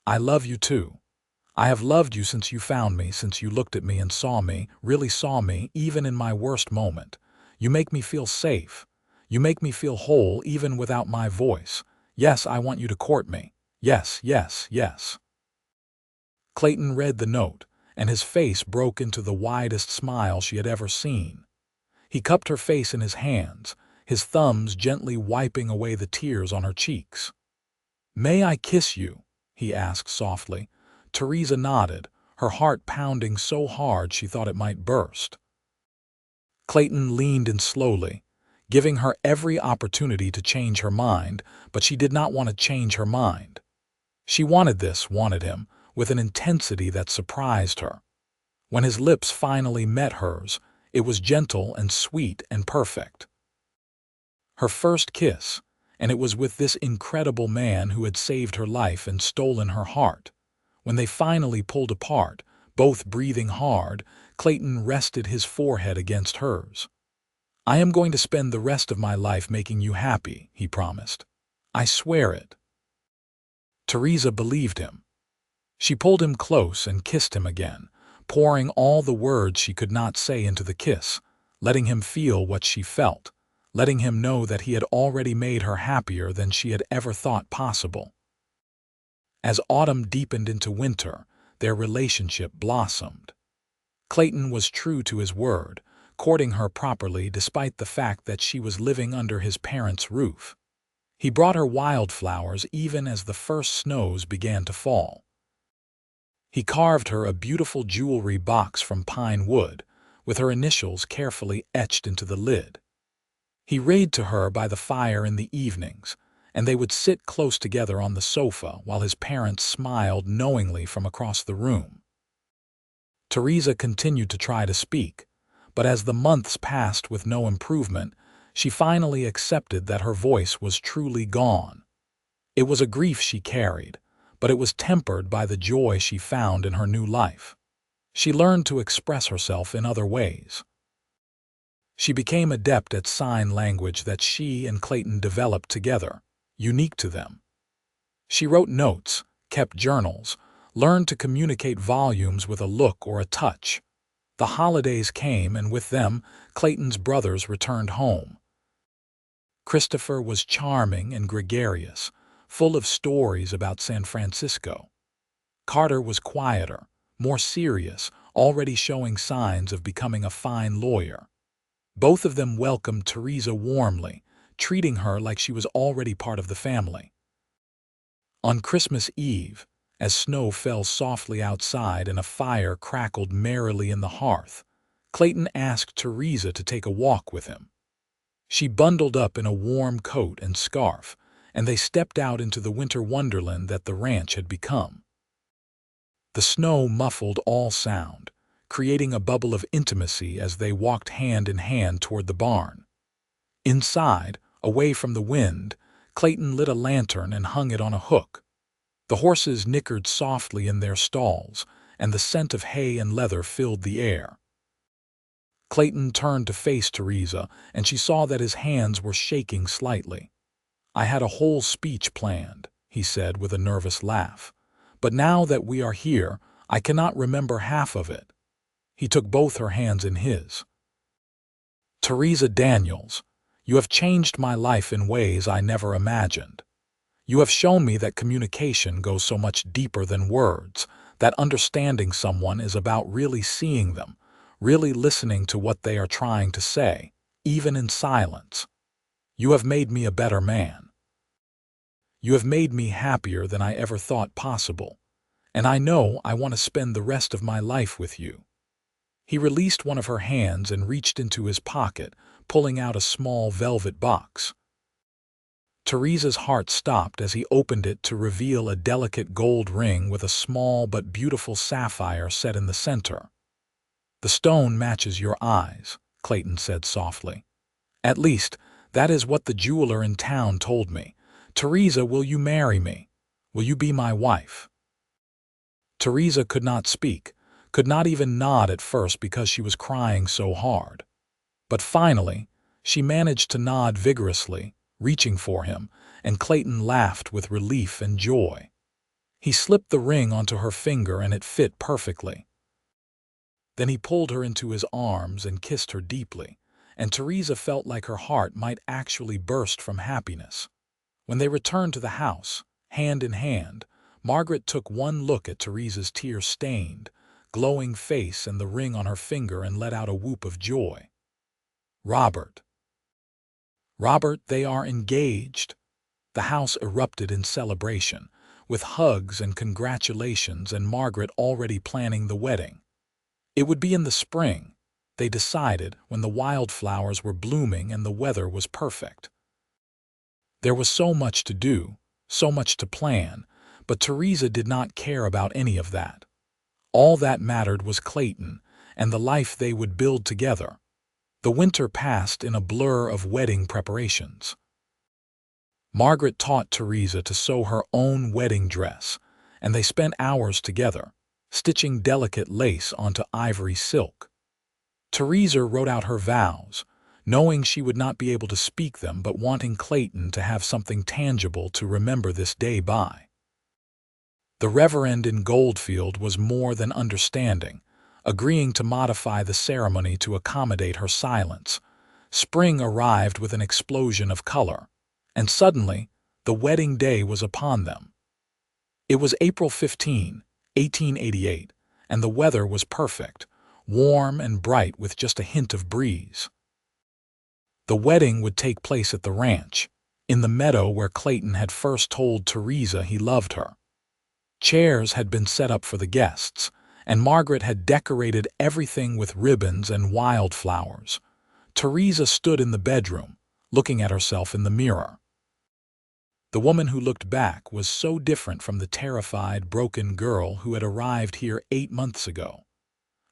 "I love you too. I have loved you since you found me, since you looked at me and saw me, really saw me, even in my worst moment. You make me feel safe. You make me feel whole even without my voice. Yes, I want you to court me. Yes, yes, yes." Clayton read the note, and his face broke into the widest smile she had ever seen. He cupped her face in his hands, his thumbs gently wiping away the tears on her cheeks. "May I kiss you?" he asked softly. Theresa nodded, her heart pounding so hard she thought it might burst. Clayton leaned in slowly, giving her every opportunity to change her mind, but she did not want to change her mind. She wanted him, with an intensity that surprised her. When his lips finally met hers, it was gentle and sweet and perfect. Her first kiss, and it was with this incredible man who had saved her life and stolen her heart. When they finally pulled apart, both breathing hard, Clayton rested his forehead against hers. "I am going to spend the rest of my life making you happy," he promised. "I swear it." Theresa believed him. She pulled him close and kissed him again, pouring all the words she could not say into the kiss, letting him feel what she felt, letting him know that he had already made her happier than she had ever thought possible. As autumn deepened into winter, their relationship blossomed. Clayton was true to his word, courting her properly despite the fact that she was living under his parents' roof. He brought her wildflowers even as the first snows began to fall. He carved her a beautiful jewelry box from pine wood, with her initials carefully etched into the lid. He read to her by the fire in the evenings, and they would sit close together on the sofa while his parents smiled knowingly from across the room. Theresa continued to try to speak, but as the months passed with no improvement, she finally accepted that her voice was truly gone. It was a grief she carried, but it was tempered by the joy she found in her new life. She learned to express herself in other ways. She became adept at sign language that she and Clayton developed together, unique to them. She wrote notes, kept journals, learned to communicate volumes with a look or a touch. The holidays came, and with them, Clayton's brothers returned home. Christopher was charming and gregarious, full of stories about San Francisco. Carter was quieter, more serious, already showing signs of becoming a fine lawyer. Both of them welcomed Theresa warmly, treating her like she was already part of the family. On Christmas Eve, as snow fell softly outside and a fire crackled merrily in the hearth, Clayton asked Theresa to take a walk with him. She bundled up in a warm coat and scarf, and they stepped out into the winter wonderland that the ranch had become. The snow muffled all sound, creating a bubble of intimacy as they walked hand in hand toward the barn. Inside, away from the wind, Clayton lit a lantern and hung it on a hook. The horses nickered softly in their stalls, and the scent of hay and leather filled the air. Clayton turned to face Theresa, and she saw that his hands were shaking slightly. "I had a whole speech planned," he said with a nervous laugh. "But now that we are here, I cannot remember half of it." He took both her hands in his. "Theresa Daniels, you have changed my life in ways I never imagined. You have shown me that communication goes so much deeper than words, that understanding someone is about really seeing them, really listening to what they are trying to say, even in silence. You have made me a better man. You have made me happier than I ever thought possible, and I know I want to spend the rest of my life with you." He released one of her hands and reached into his pocket, pulling out a small velvet box. Theresa's heart stopped as he opened it to reveal a delicate gold ring with a small but beautiful sapphire set in the center. "The stone matches your eyes," Clayton said softly. "At least, that is what the jeweler in town told me. Theresa, will you marry me? Will you be my wife?" Theresa could not speak, could not even nod at first because she was crying so hard. But finally, she managed to nod vigorously, reaching for him, and Clayton laughed with relief and joy. He slipped the ring onto her finger and it fit perfectly. Then he pulled her into his arms and kissed her deeply, and Theresa felt like her heart might actually burst from happiness. When they returned to the house, hand in hand, Margaret took one look at Theresa's tear-stained, glowing face and the ring on her finger and let out a whoop of joy. "Robert! Robert, they are engaged!" The house erupted in celebration, with hugs and congratulations and Margaret already planning the wedding. It would be in the spring, they decided, when the wildflowers were blooming and the weather was perfect. There was so much to do, so much to plan, but Theresa did not care about any of that. All that mattered was Clayton and the life they would build together. The winter passed in a blur of wedding preparations. Margaret taught Theresa to sew her own wedding dress, and they spent hours together, stitching delicate lace onto ivory silk. Theresa wrote out her vows, knowing she would not be able to speak them but wanting Clayton to have something tangible to remember this day by. The Reverend in Goldfield was more than understanding, agreeing to modify the ceremony to accommodate her silence. Spring arrived with an explosion of color, and suddenly, the wedding day was upon them. It was April 15, 1888, and the weather was perfect, warm and bright with just a hint of breeze. The wedding would take place at the ranch, in the meadow where Clayton had first told Theresa he loved her. Chairs had been set up for the guests, and Margaret had decorated everything with ribbons and wildflowers. Theresa stood in the bedroom, looking at herself in the mirror. The woman who looked back was so different from the terrified, broken girl who had arrived here 8 months ago.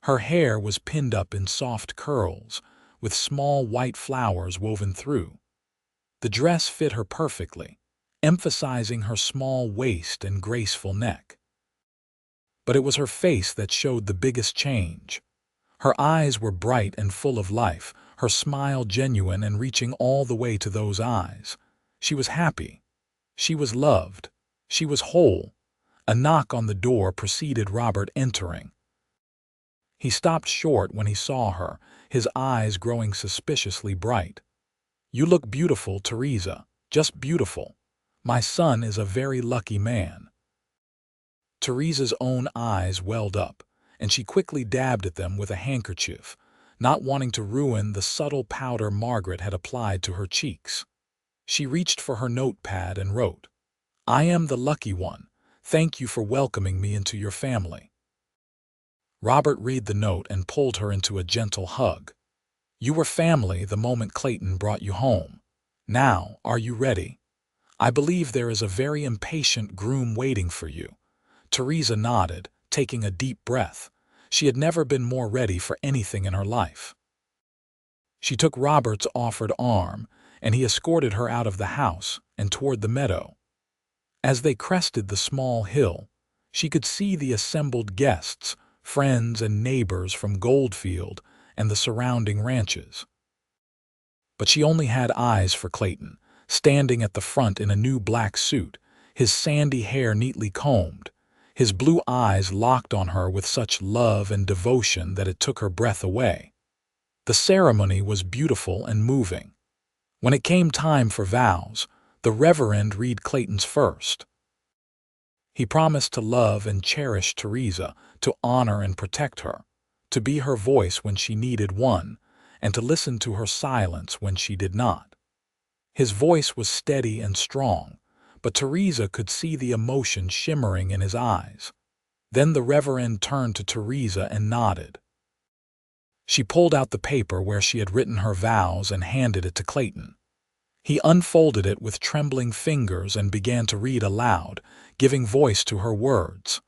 Her hair was pinned up in soft curls, with small white flowers woven through. The dress fit her perfectly, emphasizing her small waist and graceful neck. But it was her face that showed the biggest change. Her eyes were bright and full of life, her smile genuine and reaching all the way to those eyes. She was happy. She was loved. She was whole. A knock on the door preceded Robert entering. He stopped short when he saw her, his eyes growing suspiciously bright. "You look beautiful, Theresa, just beautiful. My son is a very lucky man." Theresa's own eyes welled up, and she quickly dabbed at them with a handkerchief, not wanting to ruin the subtle powder Margaret had applied to her cheeks. She reached for her notepad and wrote, "I am the lucky one. Thank you for welcoming me into your family." Robert read the note and pulled her into a gentle hug. "You were family the moment Clayton brought you home. Now, are you ready? I believe there is a very impatient groom waiting for you." Theresa nodded, taking a deep breath. She had never been more ready for anything in her life. She took Robert's offered arm, and he escorted her out of the house and toward the meadow. As they crested the small hill, she could see the assembled guests, friends and neighbors from Goldfield and the surrounding ranches. But she only had eyes for Clayton, standing at the front in a new black suit, his sandy hair neatly combed, his blue eyes locked on her with such love and devotion that it took her breath away. The ceremony was beautiful and moving. When it came time for vows, the Reverend read Clayton's first. He promised to love and cherish Theresa, to honor and protect her, to be her voice when she needed one, and to listen to her silence when she did not. His voice was steady and strong, but Theresa could see the emotion shimmering in his eyes. Then the Reverend turned to Theresa and nodded. She pulled out the paper where she had written her vows and handed it to Clayton. He unfolded it with trembling fingers and began to read aloud, giving voice to her words.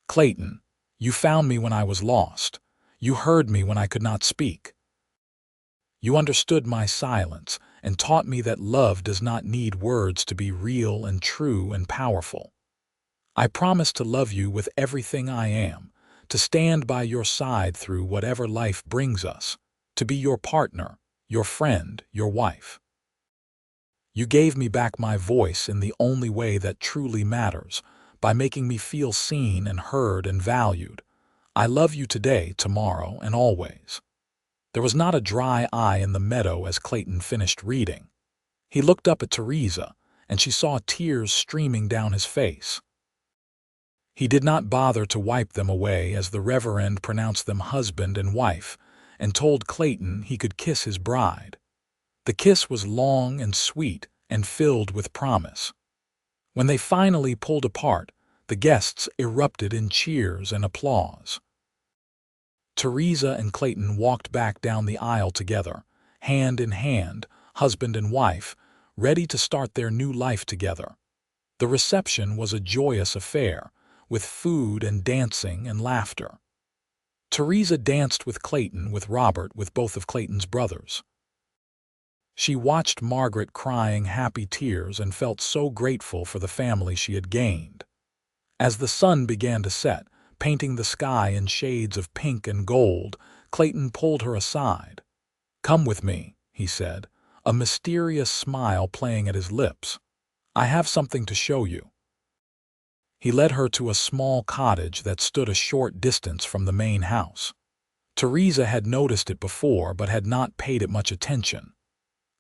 "Clayton, you found me when I was lost. You heard me when I could not speak. You understood my silence and taught me that love does not need words to be real and true and powerful. I promise to love you with everything I am, to stand by your side through whatever life brings us, to be your partner, your friend, your wife. You gave me back my voice in the only way that truly matters, by making me feel seen and heard and valued. I love you today, tomorrow, and always." There was not a dry eye in the meadow as Clayton finished reading. He looked up at Theresa, and she saw tears streaming down his face. He did not bother to wipe them away as the Reverend pronounced them husband and wife, and told Clayton he could kiss his bride. The kiss was long and sweet and filled with promise. When they finally pulled apart, the guests erupted in cheers and applause. Theresa and Clayton walked back down the aisle together, hand in hand, husband and wife, ready to start their new life together. The reception was a joyous affair, with food and dancing and laughter. Theresa danced with Clayton, with Robert, with both of Clayton's brothers. She watched Margaret crying happy tears and felt so grateful for the family she had gained. As the sun began to set, painting the sky in shades of pink and gold, Clayton pulled her aside. "Come with me," he said, a mysterious smile playing at his lips. "I have something to show you." He led her to a small cottage that stood a short distance from the main house. Theresa had noticed it before but had not paid it much attention.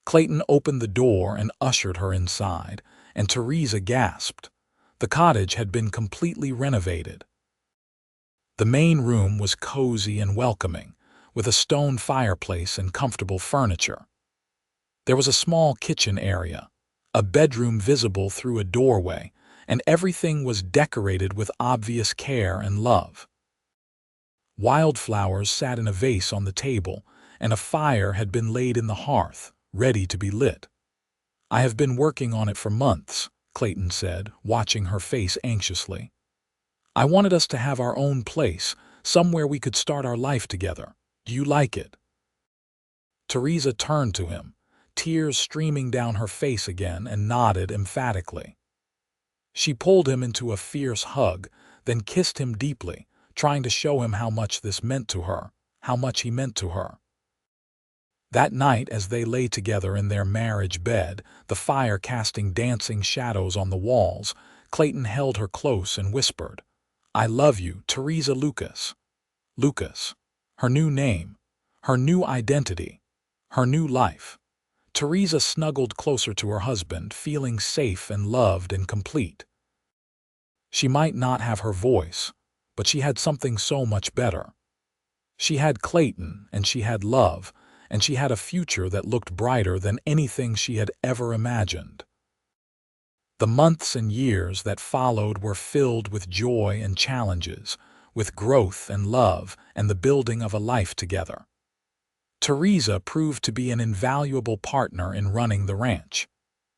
Clayton opened the door and ushered her inside, and Theresa gasped. The cottage had been completely renovated. The main room was cozy and welcoming, with a stone fireplace and comfortable furniture. There was a small kitchen area, a bedroom visible through a doorway, and everything was decorated with obvious care and love. Wildflowers sat in a vase on the table, and a fire had been laid in the hearth, ready to be lit. "I have been working on it for months," Clayton said, watching her face anxiously. "I wanted us to have our own place, somewhere we could start our life together. Do you like it?" Theresa turned to him, tears streaming down her face again, and nodded emphatically. She pulled him into a fierce hug, then kissed him deeply, trying to show him how much this meant to her, how much he meant to her. That night, as they lay together in their marriage bed, the fire casting dancing shadows on the walls, Clayton held her close and whispered, "I love you, Theresa Lucas." Lucas. Her new name, her new identity, her new life. Theresa snuggled closer to her husband, feeling safe and loved and complete. She might not have her voice, but she had something so much better. She had Clayton, and she had love, and she had a future that looked brighter than anything she had ever imagined. The months and years that followed were filled with joy and challenges, with growth and love and the building of a life together. Theresa proved to be an invaluable partner in running the ranch.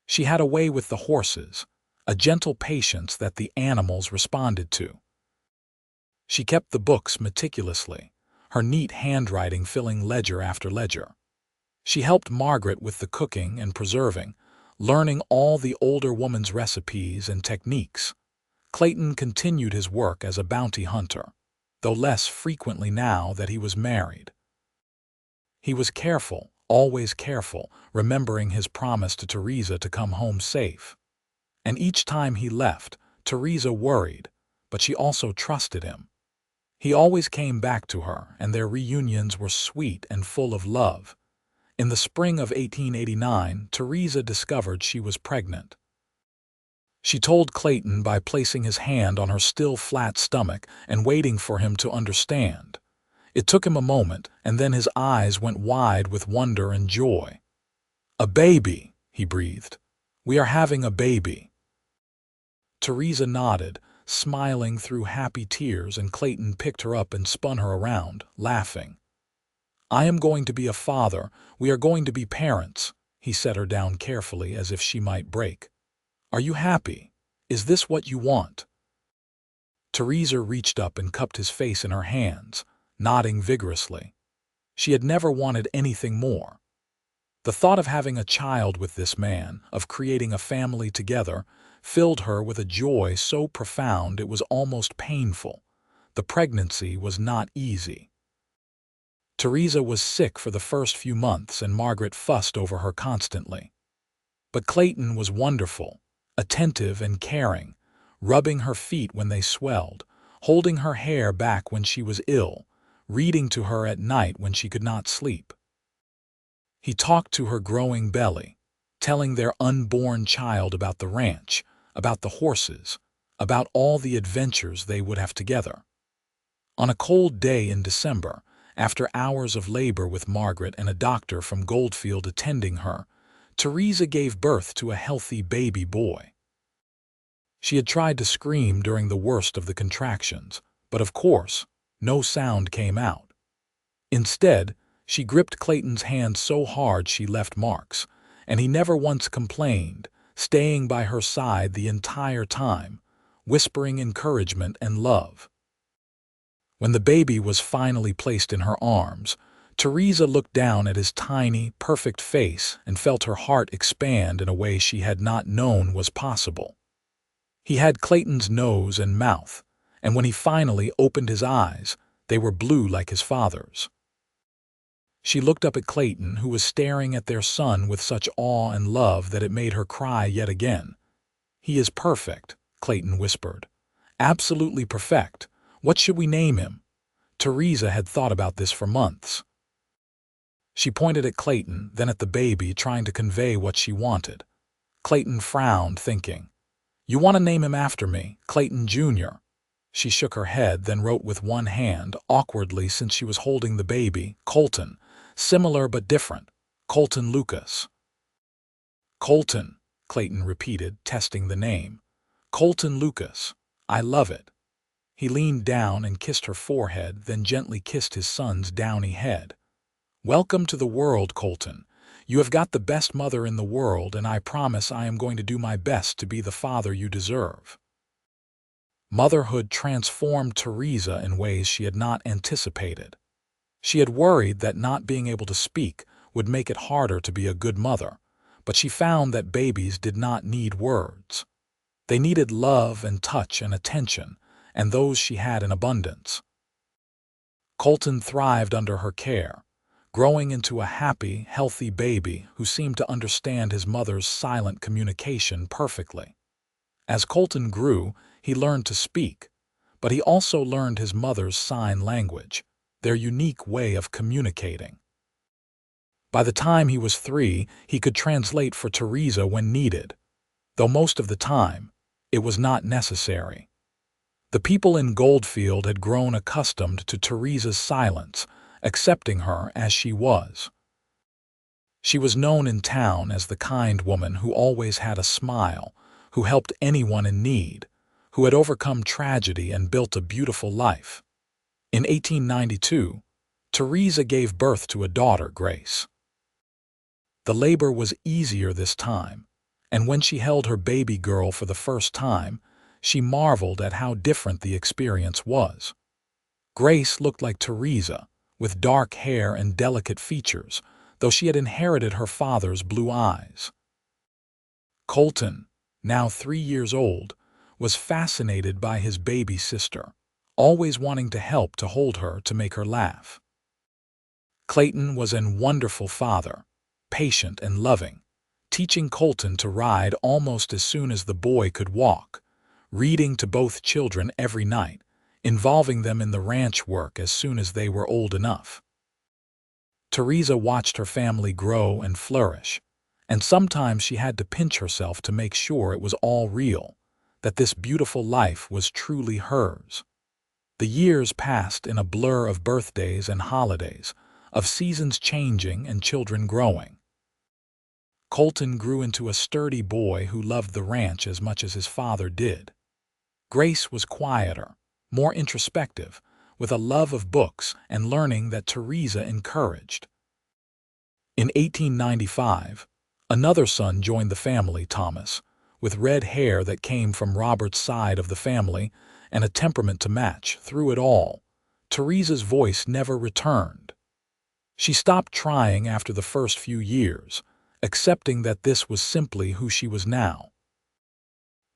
She had a way with the horses, a gentle patience that the animals responded to. She kept the books meticulously, her neat handwriting filling ledger after ledger. She helped Margaret with the cooking and preserving, learning all the older woman's recipes and techniques. Clayton continued his work as a bounty hunter, though less frequently now that he was married. He was careful, always careful, remembering his promise to Theresa to come home safe. And each time he left, Theresa worried, but she also trusted him. He always came back to her, and their reunions were sweet and full of love. In the spring of 1889, Theresa discovered she was pregnant. She told Clayton by placing his hand on her still flat stomach and waiting for him to understand. It took him a moment, and then his eyes went wide with wonder and joy. "A baby," he breathed. "We are having a baby." Theresa nodded, smiling through happy tears, and Clayton picked her up and spun her around, laughing. "I am going to be a father. We are going to be parents." He set her down carefully as if she might break. "Are you happy? Is this what you want?" Theresa reached up and cupped his face in her hands, nodding vigorously. She had never wanted anything more. The thought of having a child with this man, of creating a family together, filled her with a joy so profound it was almost painful. The pregnancy was not easy. Theresa was sick for the first few months, and Margaret fussed over her constantly. But Clayton was wonderful, attentive and caring, rubbing her feet when they swelled, holding her hair back when she was ill, reading to her at night when she could not sleep. He talked to her growing belly, telling their unborn child about the ranch, about the horses, about all the adventures they would have together. On a cold day in December, after hours of labor with Margaret and a doctor from Goldfield attending her, Theresa gave birth to a healthy baby boy. She had tried to scream during the worst of the contractions, but of course, no sound came out. Instead, she gripped Clayton's hand so hard she left marks, and he never once complained, staying by her side the entire time, whispering encouragement and love. When the baby was finally placed in her arms, Theresa looked down at his tiny, perfect face and felt her heart expand in a way she had not known was possible. He had Clayton's nose and mouth, and when he finally opened his eyes, they were blue like his father's. She looked up at Clayton, who was staring at their son with such awe and love that it made her cry yet again. "He is perfect," Clayton whispered. "Absolutely perfect. What should we name him?" Theresa had thought about this for months. She pointed at Clayton, then at the baby, trying to convey what she wanted. Clayton frowned, thinking, "You want to name him after me, Clayton Jr.?" She shook her head, then wrote with one hand, awkwardly since she was holding the baby, "Colton. Similar but different. Clayton Lucas." "Colton," Clayton repeated, testing the name. "Clayton Lucas. I love it." He leaned down and kissed her forehead, then gently kissed his son's downy head. "Welcome to the world, Colton. You have got the best mother in the world, and I promise I am going to do my best to be the father you deserve." Motherhood transformed Theresa in ways she had not anticipated. She had worried that not being able to speak would make it harder to be a good mother, but she found that babies did not need words. They needed love and touch and attention, and those she had in abundance. Colton thrived under her care, growing into a happy, healthy baby who seemed to understand his mother's silent communication perfectly. As Colton grew, he learned to speak, but he also learned his mother's sign language, their unique way of communicating. By the time he was 3, he could translate for Theresa when needed, though most of the time, it was not necessary. The people in Goldfield had grown accustomed to Theresa's silence, accepting her as she was. She was known in town as the kind woman who always had a smile, who helped anyone in need, who had overcome tragedy and built a beautiful life. In 1892, Theresa gave birth to a daughter, Grace. The labor was easier this time, and when she held her baby girl for the first time, she marveled at how different the experience was. Grace looked like Theresa, with dark hair and delicate features, though she had inherited her father's blue eyes. Colton, now 3 years old, was fascinated by his baby sister, always wanting to help to hold her to make her laugh. Clayton was a wonderful father, patient and loving, teaching Colton to ride almost as soon as the boy could walk, reading to both children every night, involving them in the ranch work as soon as they were old enough. Theresa watched her family grow and flourish, and sometimes she had to pinch herself to make sure it was all real, that this beautiful life was truly hers. The years passed in a blur of birthdays and holidays, of seasons changing and children growing. Colton grew into a sturdy boy who loved the ranch as much as his father did. Grace was quieter, more introspective, with a love of books and learning that Theresa encouraged. In 1895, another son joined the family, Thomas, with red hair that came from Robert's side of the family and a temperament to match. Through it all, Theresa's voice never returned. She stopped trying after the first few years, accepting that this was simply who she was now.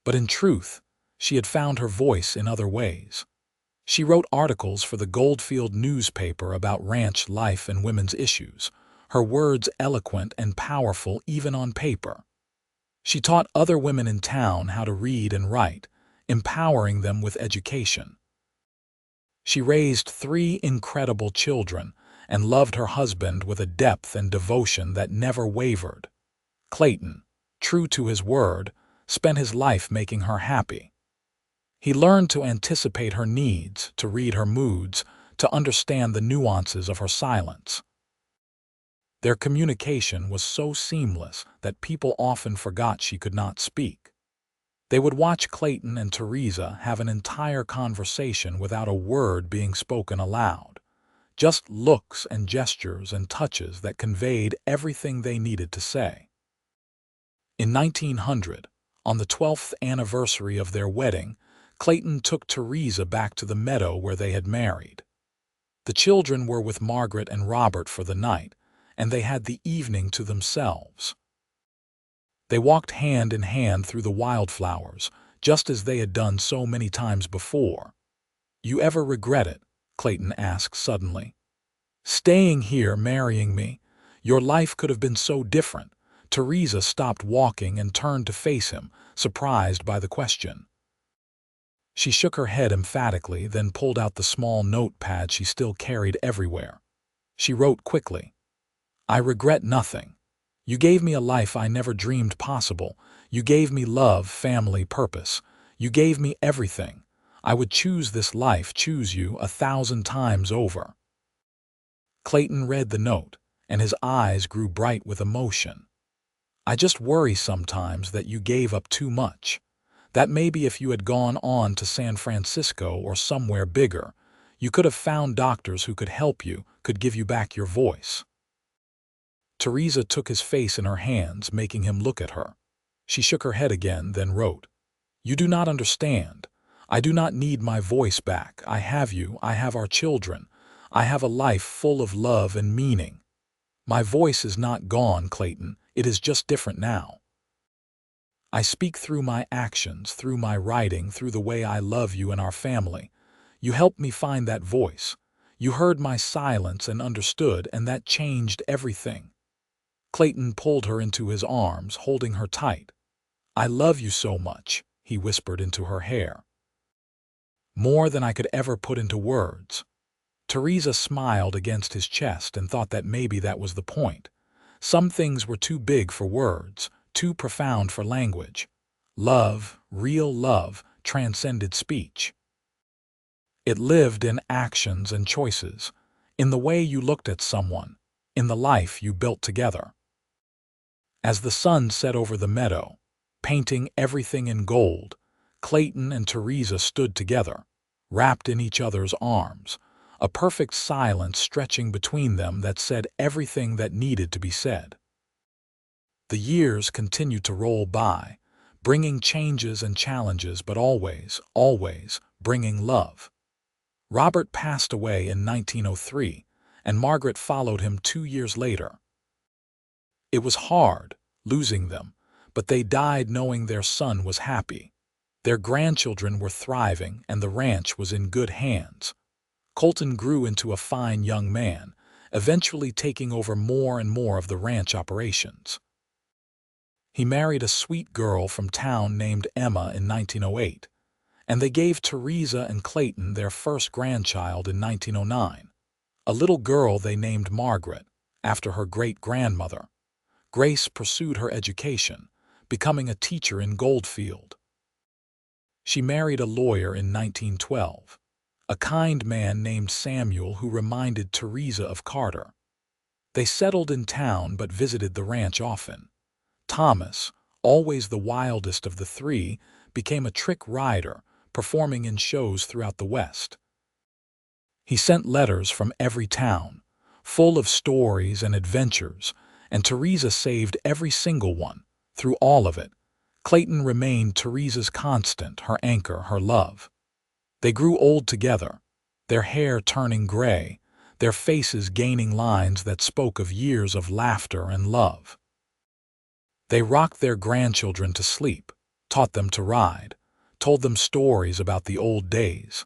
But in truth, she had found her voice in other ways. She wrote articles for the Goldfield newspaper about ranch life and women's issues, her words eloquent and powerful even on paper. She taught other women in town how to read and write, empowering them with education. She raised 3 incredible children and loved her husband with a depth and devotion that never wavered. Clayton, true to his word, spent his life making her happy. He learned to anticipate her needs, to read her moods, to understand the nuances of her silence. Their communication was so seamless that people often forgot she could not speak. They would watch Clayton and Theresa have an entire conversation without a word being spoken aloud, just looks and gestures and touches that conveyed everything they needed to say. In 1900, on the 12th anniversary of their wedding, Clayton took Theresa back to the meadow where they had married. The children were with Margaret and Robert for the night, and they had the evening to themselves. They walked hand in hand through the wildflowers, just as they had done so many times before. "You ever regret it?" Clayton asked suddenly. "Staying here, marrying me? Your life could have been so different." Theresa stopped walking and turned to face him, surprised by the question. She shook her head emphatically, then pulled out the small notepad she still carried everywhere. She wrote quickly, "I regret nothing. You gave me a life I never dreamed possible. You gave me love, family, purpose. You gave me everything. I would choose this life, choose you 1,000 times over." Clayton read the note, and his eyes grew bright with emotion. "I just worry sometimes that you gave up too much. That maybe if you had gone on to San Francisco or somewhere bigger, you could have found doctors who could help you, could give you back your voice." Theresa took his face in her hands, making him look at her. She shook her head again, then wrote, "You do not understand. I do not need my voice back. I have you. I have our children. I have a life full of love and meaning. My voice is not gone, Clayton. It is just different now. I speak through my actions, through my writing, through the way I love you and our family. You helped me find that voice. You heard my silence and understood, and that changed everything." Clayton pulled her into his arms, holding her tight. "I love you so much," he whispered into her hair. "More than I could ever put into words." Theresa smiled against his chest and thought that maybe that was the point. Some things were too big for words, too profound for language. Love, real love, transcended speech. It lived in actions and choices, in the way you looked at someone, in the life you built together. As the sun set over the meadow, painting everything in gold, Clayton and Theresa stood together, wrapped in each other's arms, a perfect silence stretching between them that said everything that needed to be said. The years continued to roll by, bringing changes and challenges, but always, always bringing love. Robert passed away in 1903, and Margaret followed him 2 years later. It was hard, losing them, but they died knowing their son was happy. Their grandchildren were thriving, and the ranch was in good hands. Colton grew into a fine young man, eventually taking over more and more of the ranch operations. He married a sweet girl from town named Emma in 1908, and they gave Theresa and Clayton their first grandchild in 1909, a little girl they named Margaret, after her great-grandmother. Grace pursued her education, becoming a teacher in Goldfield. She married a lawyer in 1912. a kind man named Samuel who reminded Theresa of Carter. They settled in town but visited the ranch often. Thomas, always the wildest of the three, became a trick rider, performing in shows throughout the West. He sent letters from every town, full of stories and adventures, and Theresa saved every single one. Through all of it, Clayton remained Theresa's constant, her anchor, her love. They grew old together, their hair turning gray, their faces gaining lines that spoke of years of laughter and love. They rocked their grandchildren to sleep, taught them to ride, told them stories about the old days.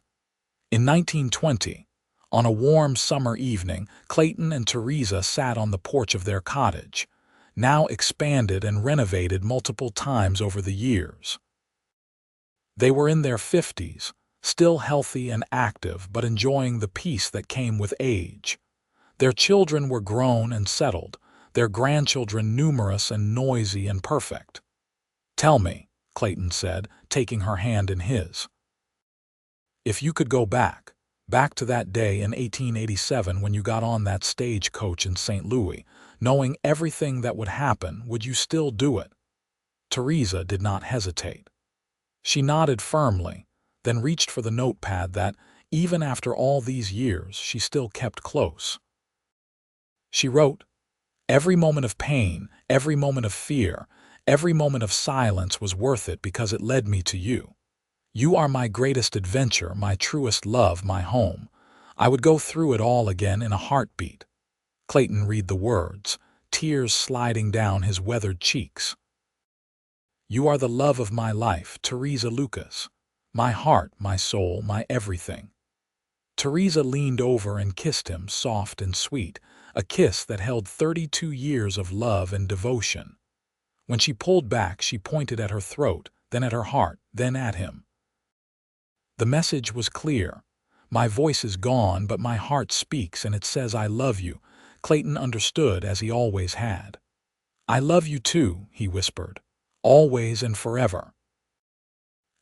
In 1920, on a warm summer evening, Clayton and Theresa sat on the porch of their cottage, now expanded and renovated multiple times over the years. They were in their 50s, still healthy and active but enjoying the peace that came with age. Their children were grown and settled, their grandchildren numerous and noisy and perfect. "Tell me," Clayton said, taking her hand in his, "if you could go back to that day in 1887 when you got on that stagecoach in St. Louis, knowing everything that would happen, would you still do it?" Theresa did not hesitate. She nodded firmly, then reached for the notepad that, even after all these years, she still kept close. She wrote, "Every moment of pain, every moment of fear, every moment of silence was worth it because it led me to you. You are my greatest adventure, my truest love, my home. I would go through it all again in a heartbeat." Clayton read the words, tears sliding down his weathered cheeks. "You are the love of my life, Theresa Lucas. My heart, my soul, my everything." Theresa leaned over and kissed him, soft and sweet, a kiss that held 32 years of love and devotion. When she pulled back, she pointed at her throat, then at her heart, then at him. The message was clear. "My voice is gone, but my heart speaks, and it says I love you." Clayton understood, as he always had. "I love you too," he whispered, "always and forever."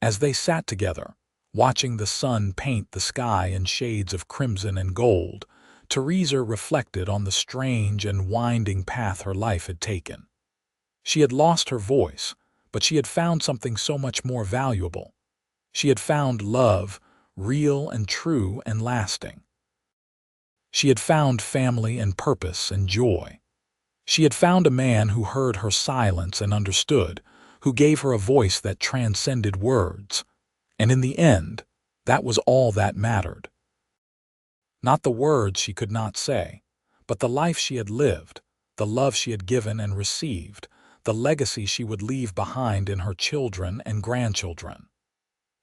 As they sat together, watching the sun paint the sky in shades of crimson and gold, Theresa reflected on the strange and winding path her life had taken. She had lost her voice, but she had found something so much more valuable. She had found love, real and true and lasting. She had found family and purpose and joy. She had found a man who heard her silence and understood, who gave her a voice that transcended words. And in the end, that was all that mattered. Not the words she could not say, but the life she had lived, the love she had given and received, the legacy she would leave behind in her children and grandchildren.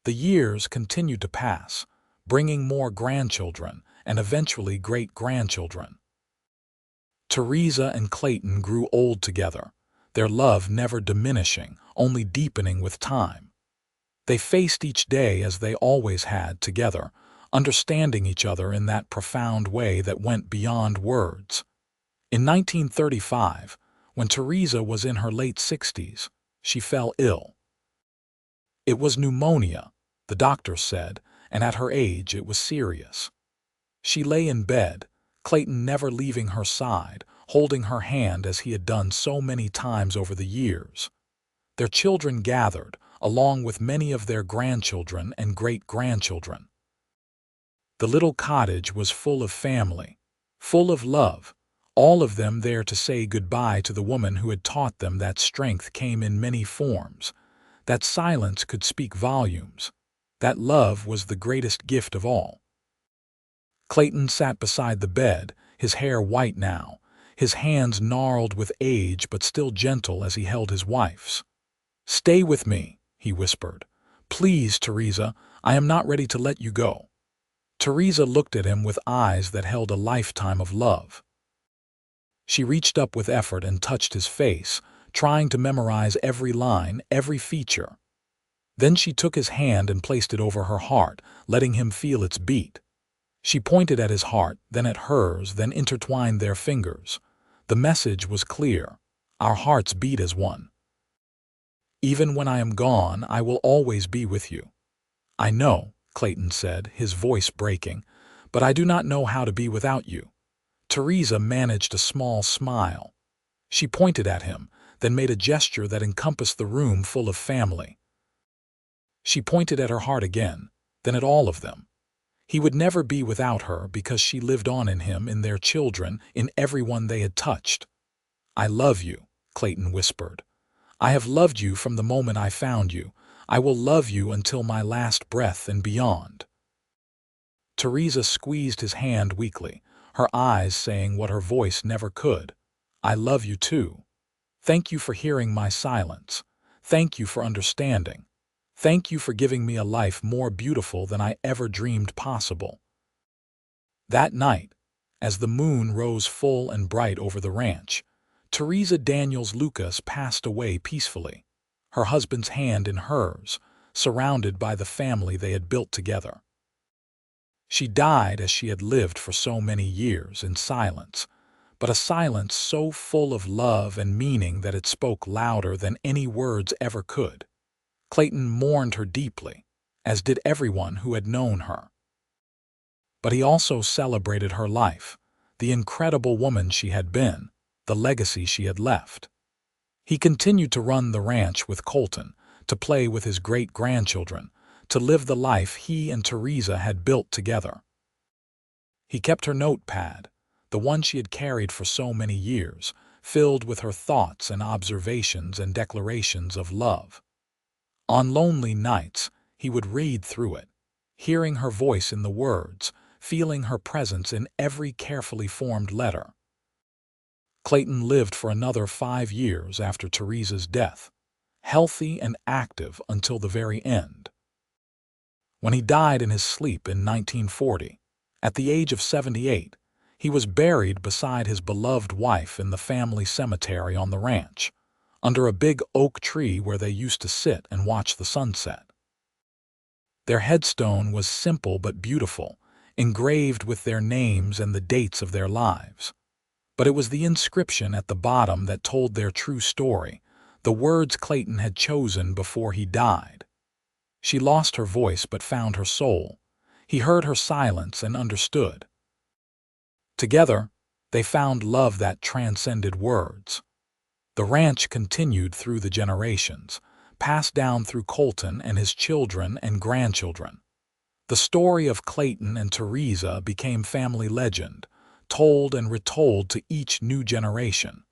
The years continued to pass, bringing more grandchildren and eventually great-grandchildren. Theresa and Clayton grew old together, their love never diminishing, only deepening with time. They faced each day as they always had together, understanding each other in that profound way that went beyond words. In 1935, when Theresa was in her late 60s, she fell ill. It was pneumonia, the doctor said, and at her age it was serious. She lay in bed, Clayton never leaving her side, holding her hand as he had done so many times over the years. Their children gathered, along with many of their grandchildren and great-grandchildren. The little cottage was full of family, full of love, all of them there to say goodbye to the woman who had taught them that strength came in many forms, that silence could speak volumes, that love was the greatest gift of all. Clayton sat beside the bed, his hair white now, his hands gnarled with age but still gentle as he held his wife's. "Stay with me," he whispered. "Please, Theresa, I am not ready to let you go." Theresa looked at him with eyes that held a lifetime of love. She reached up with effort and touched his face, trying to memorize every line, every feature. Then she took his hand and placed it over her heart, letting him feel its beat. She pointed at his heart, then at hers, then intertwined their fingers. The message was clear. Our hearts beat as one. "Even when I am gone, I will always be with you." "I know," Clayton said, his voice breaking, "but I do not know how to be without you." Theresa managed a small smile. She pointed at him, then made a gesture that encompassed the room full of family. She pointed at her heart again, then at all of them. He would never be without her because she lived on in him, in their children, in everyone they had touched. "I love you," Clayton whispered. "I have loved you from the moment I found you. I will love you until my last breath and beyond." Theresa squeezed his hand weakly, her eyes saying what her voice never could. "I love you too. Thank you for hearing my silence. Thank you for understanding. Thank you for giving me a life more beautiful than I ever dreamed possible." That night, as the moon rose full and bright over the ranch, Theresa Daniels Lucas passed away peacefully, her husband's hand in hers, surrounded by the family they had built together. She died as she had lived for so many years, in silence, but a silence so full of love and meaning that it spoke louder than any words ever could. Clayton mourned her deeply, as did everyone who had known her. But he also celebrated her life, the incredible woman she had been, the legacy she had left. He continued to run the ranch with Colton, to play with his great-grandchildren, to live the life he and Theresa had built together. He kept her notepad, the one she had carried for so many years, filled with her thoughts and observations and declarations of love. On lonely nights, he would read through it, hearing her voice in the words, feeling her presence in every carefully formed letter. Clayton lived for another 5 years after Theresa's death, healthy and active until the very end. When he died in his sleep in 1940, at the age of 78, he was buried beside his beloved wife in the family cemetery on the ranch, under a big oak tree where they used to sit and watch the sunset. Their headstone was simple but beautiful, engraved with their names and the dates of their lives. But it was the inscription at the bottom that told their true story, the words Clayton had chosen before he died. She lost her voice but found her soul. He heard her silence and understood. Together, they found love that transcended words. The ranch continued through the generations, passed down through Colton and his children and grandchildren. The story of Clayton and Theresa became family legend, told and retold to each new generation.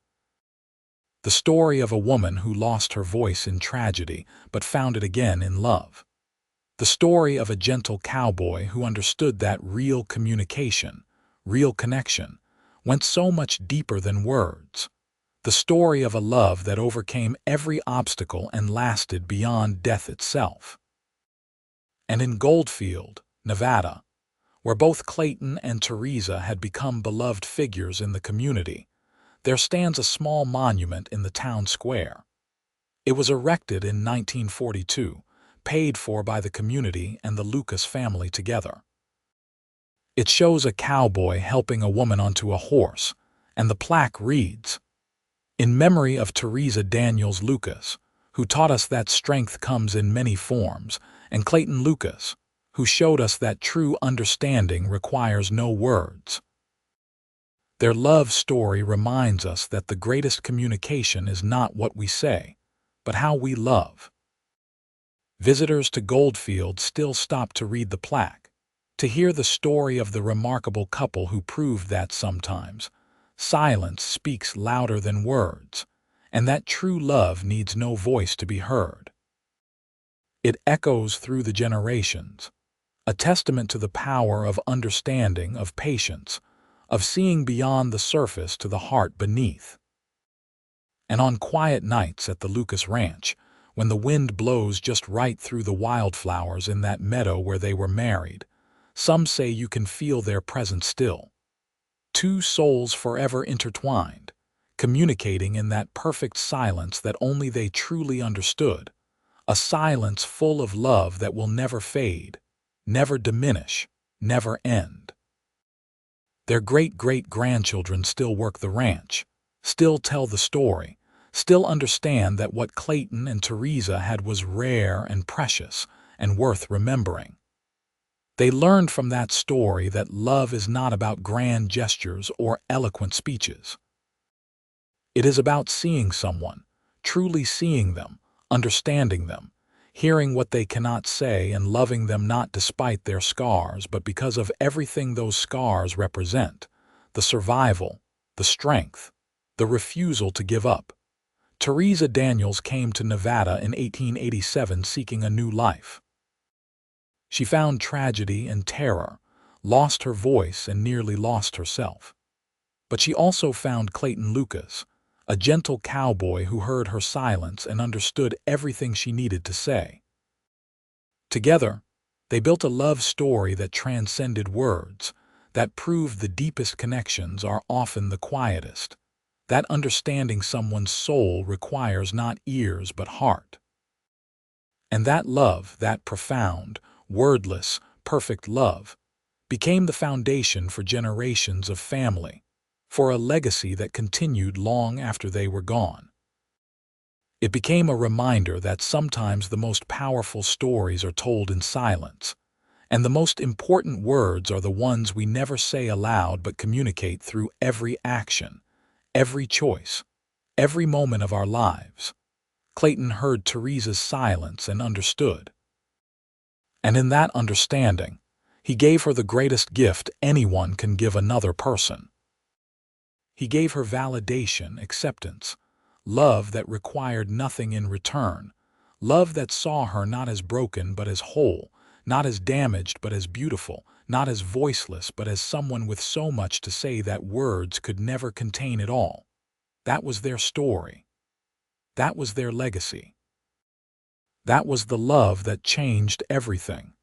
The story of a woman who lost her voice in tragedy but found it again in love. The story of a gentle cowboy who understood that real communication, real connection, went so much deeper than words. The story of a love that overcame every obstacle and lasted beyond death itself. And in Goldfield, Nevada, where both Clayton and Theresa had become beloved figures in the community, there stands a small monument in the town square. It was erected in 1942, paid for by the community and the Lucas family together. It shows a cowboy helping a woman onto a horse, and the plaque reads, "In memory of Theresa Daniels Lucas, who taught us that strength comes in many forms, and Clayton Lucas, who showed us that true understanding requires no words." Their love story reminds us that the greatest communication is not what we say, but how we love. Visitors to Goldfield still stop to read the plaque, to hear the story of the remarkable couple who proved that sometimes silence speaks louder than words, and that true love needs no voice to be heard. It echoes through the generations, a testament to the power of understanding, of patience, of seeing beyond the surface to the heart beneath. And on quiet nights at the Lucas Ranch, when the wind blows just right through the wildflowers in that meadow where they were married, some say you can feel their presence still. Two souls forever intertwined, communicating in that perfect silence that only they truly understood, a silence full of love that will never fade, never diminish, never end. Their great-great-grandchildren still work the ranch, still tell the story, still understand that what Clayton and Theresa had was rare and precious and worth remembering. They learned from that story that love is not about grand gestures or eloquent speeches. It is about seeing someone, truly seeing them, understanding them, hearing what they cannot say, and loving them not despite their scars, but because of everything those scars represent: the survival, the strength, the refusal to give up. Theresa Daniels came to Nevada in 1887 seeking a new life. She found tragedy and terror, lost her voice, and nearly lost herself. But she also found Clayton Lucas, a gentle cowboy who heard her silence and understood everything she needed to say. Together, they built a love story that transcended words, that proved the deepest connections are often the quietest, that understanding someone's soul requires not ears but heart. And that love, that profound, wordless, perfect love, became the foundation for generations of family, for a legacy that continued long after they were gone. It became a reminder that sometimes the most powerful stories are told in silence, and the most important words are the ones we never say aloud but communicate through every action, every choice, every moment of our lives. Clayton heard Theresa's silence and understood. And in that understanding, he gave her the greatest gift anyone can give another person. He gave her validation, acceptance, love that required nothing in return, love that saw her not as broken but as whole, not as damaged but as beautiful, not as voiceless but as someone with so much to say that words could never contain it all. That was their story. That was their legacy. That was the love that changed everything.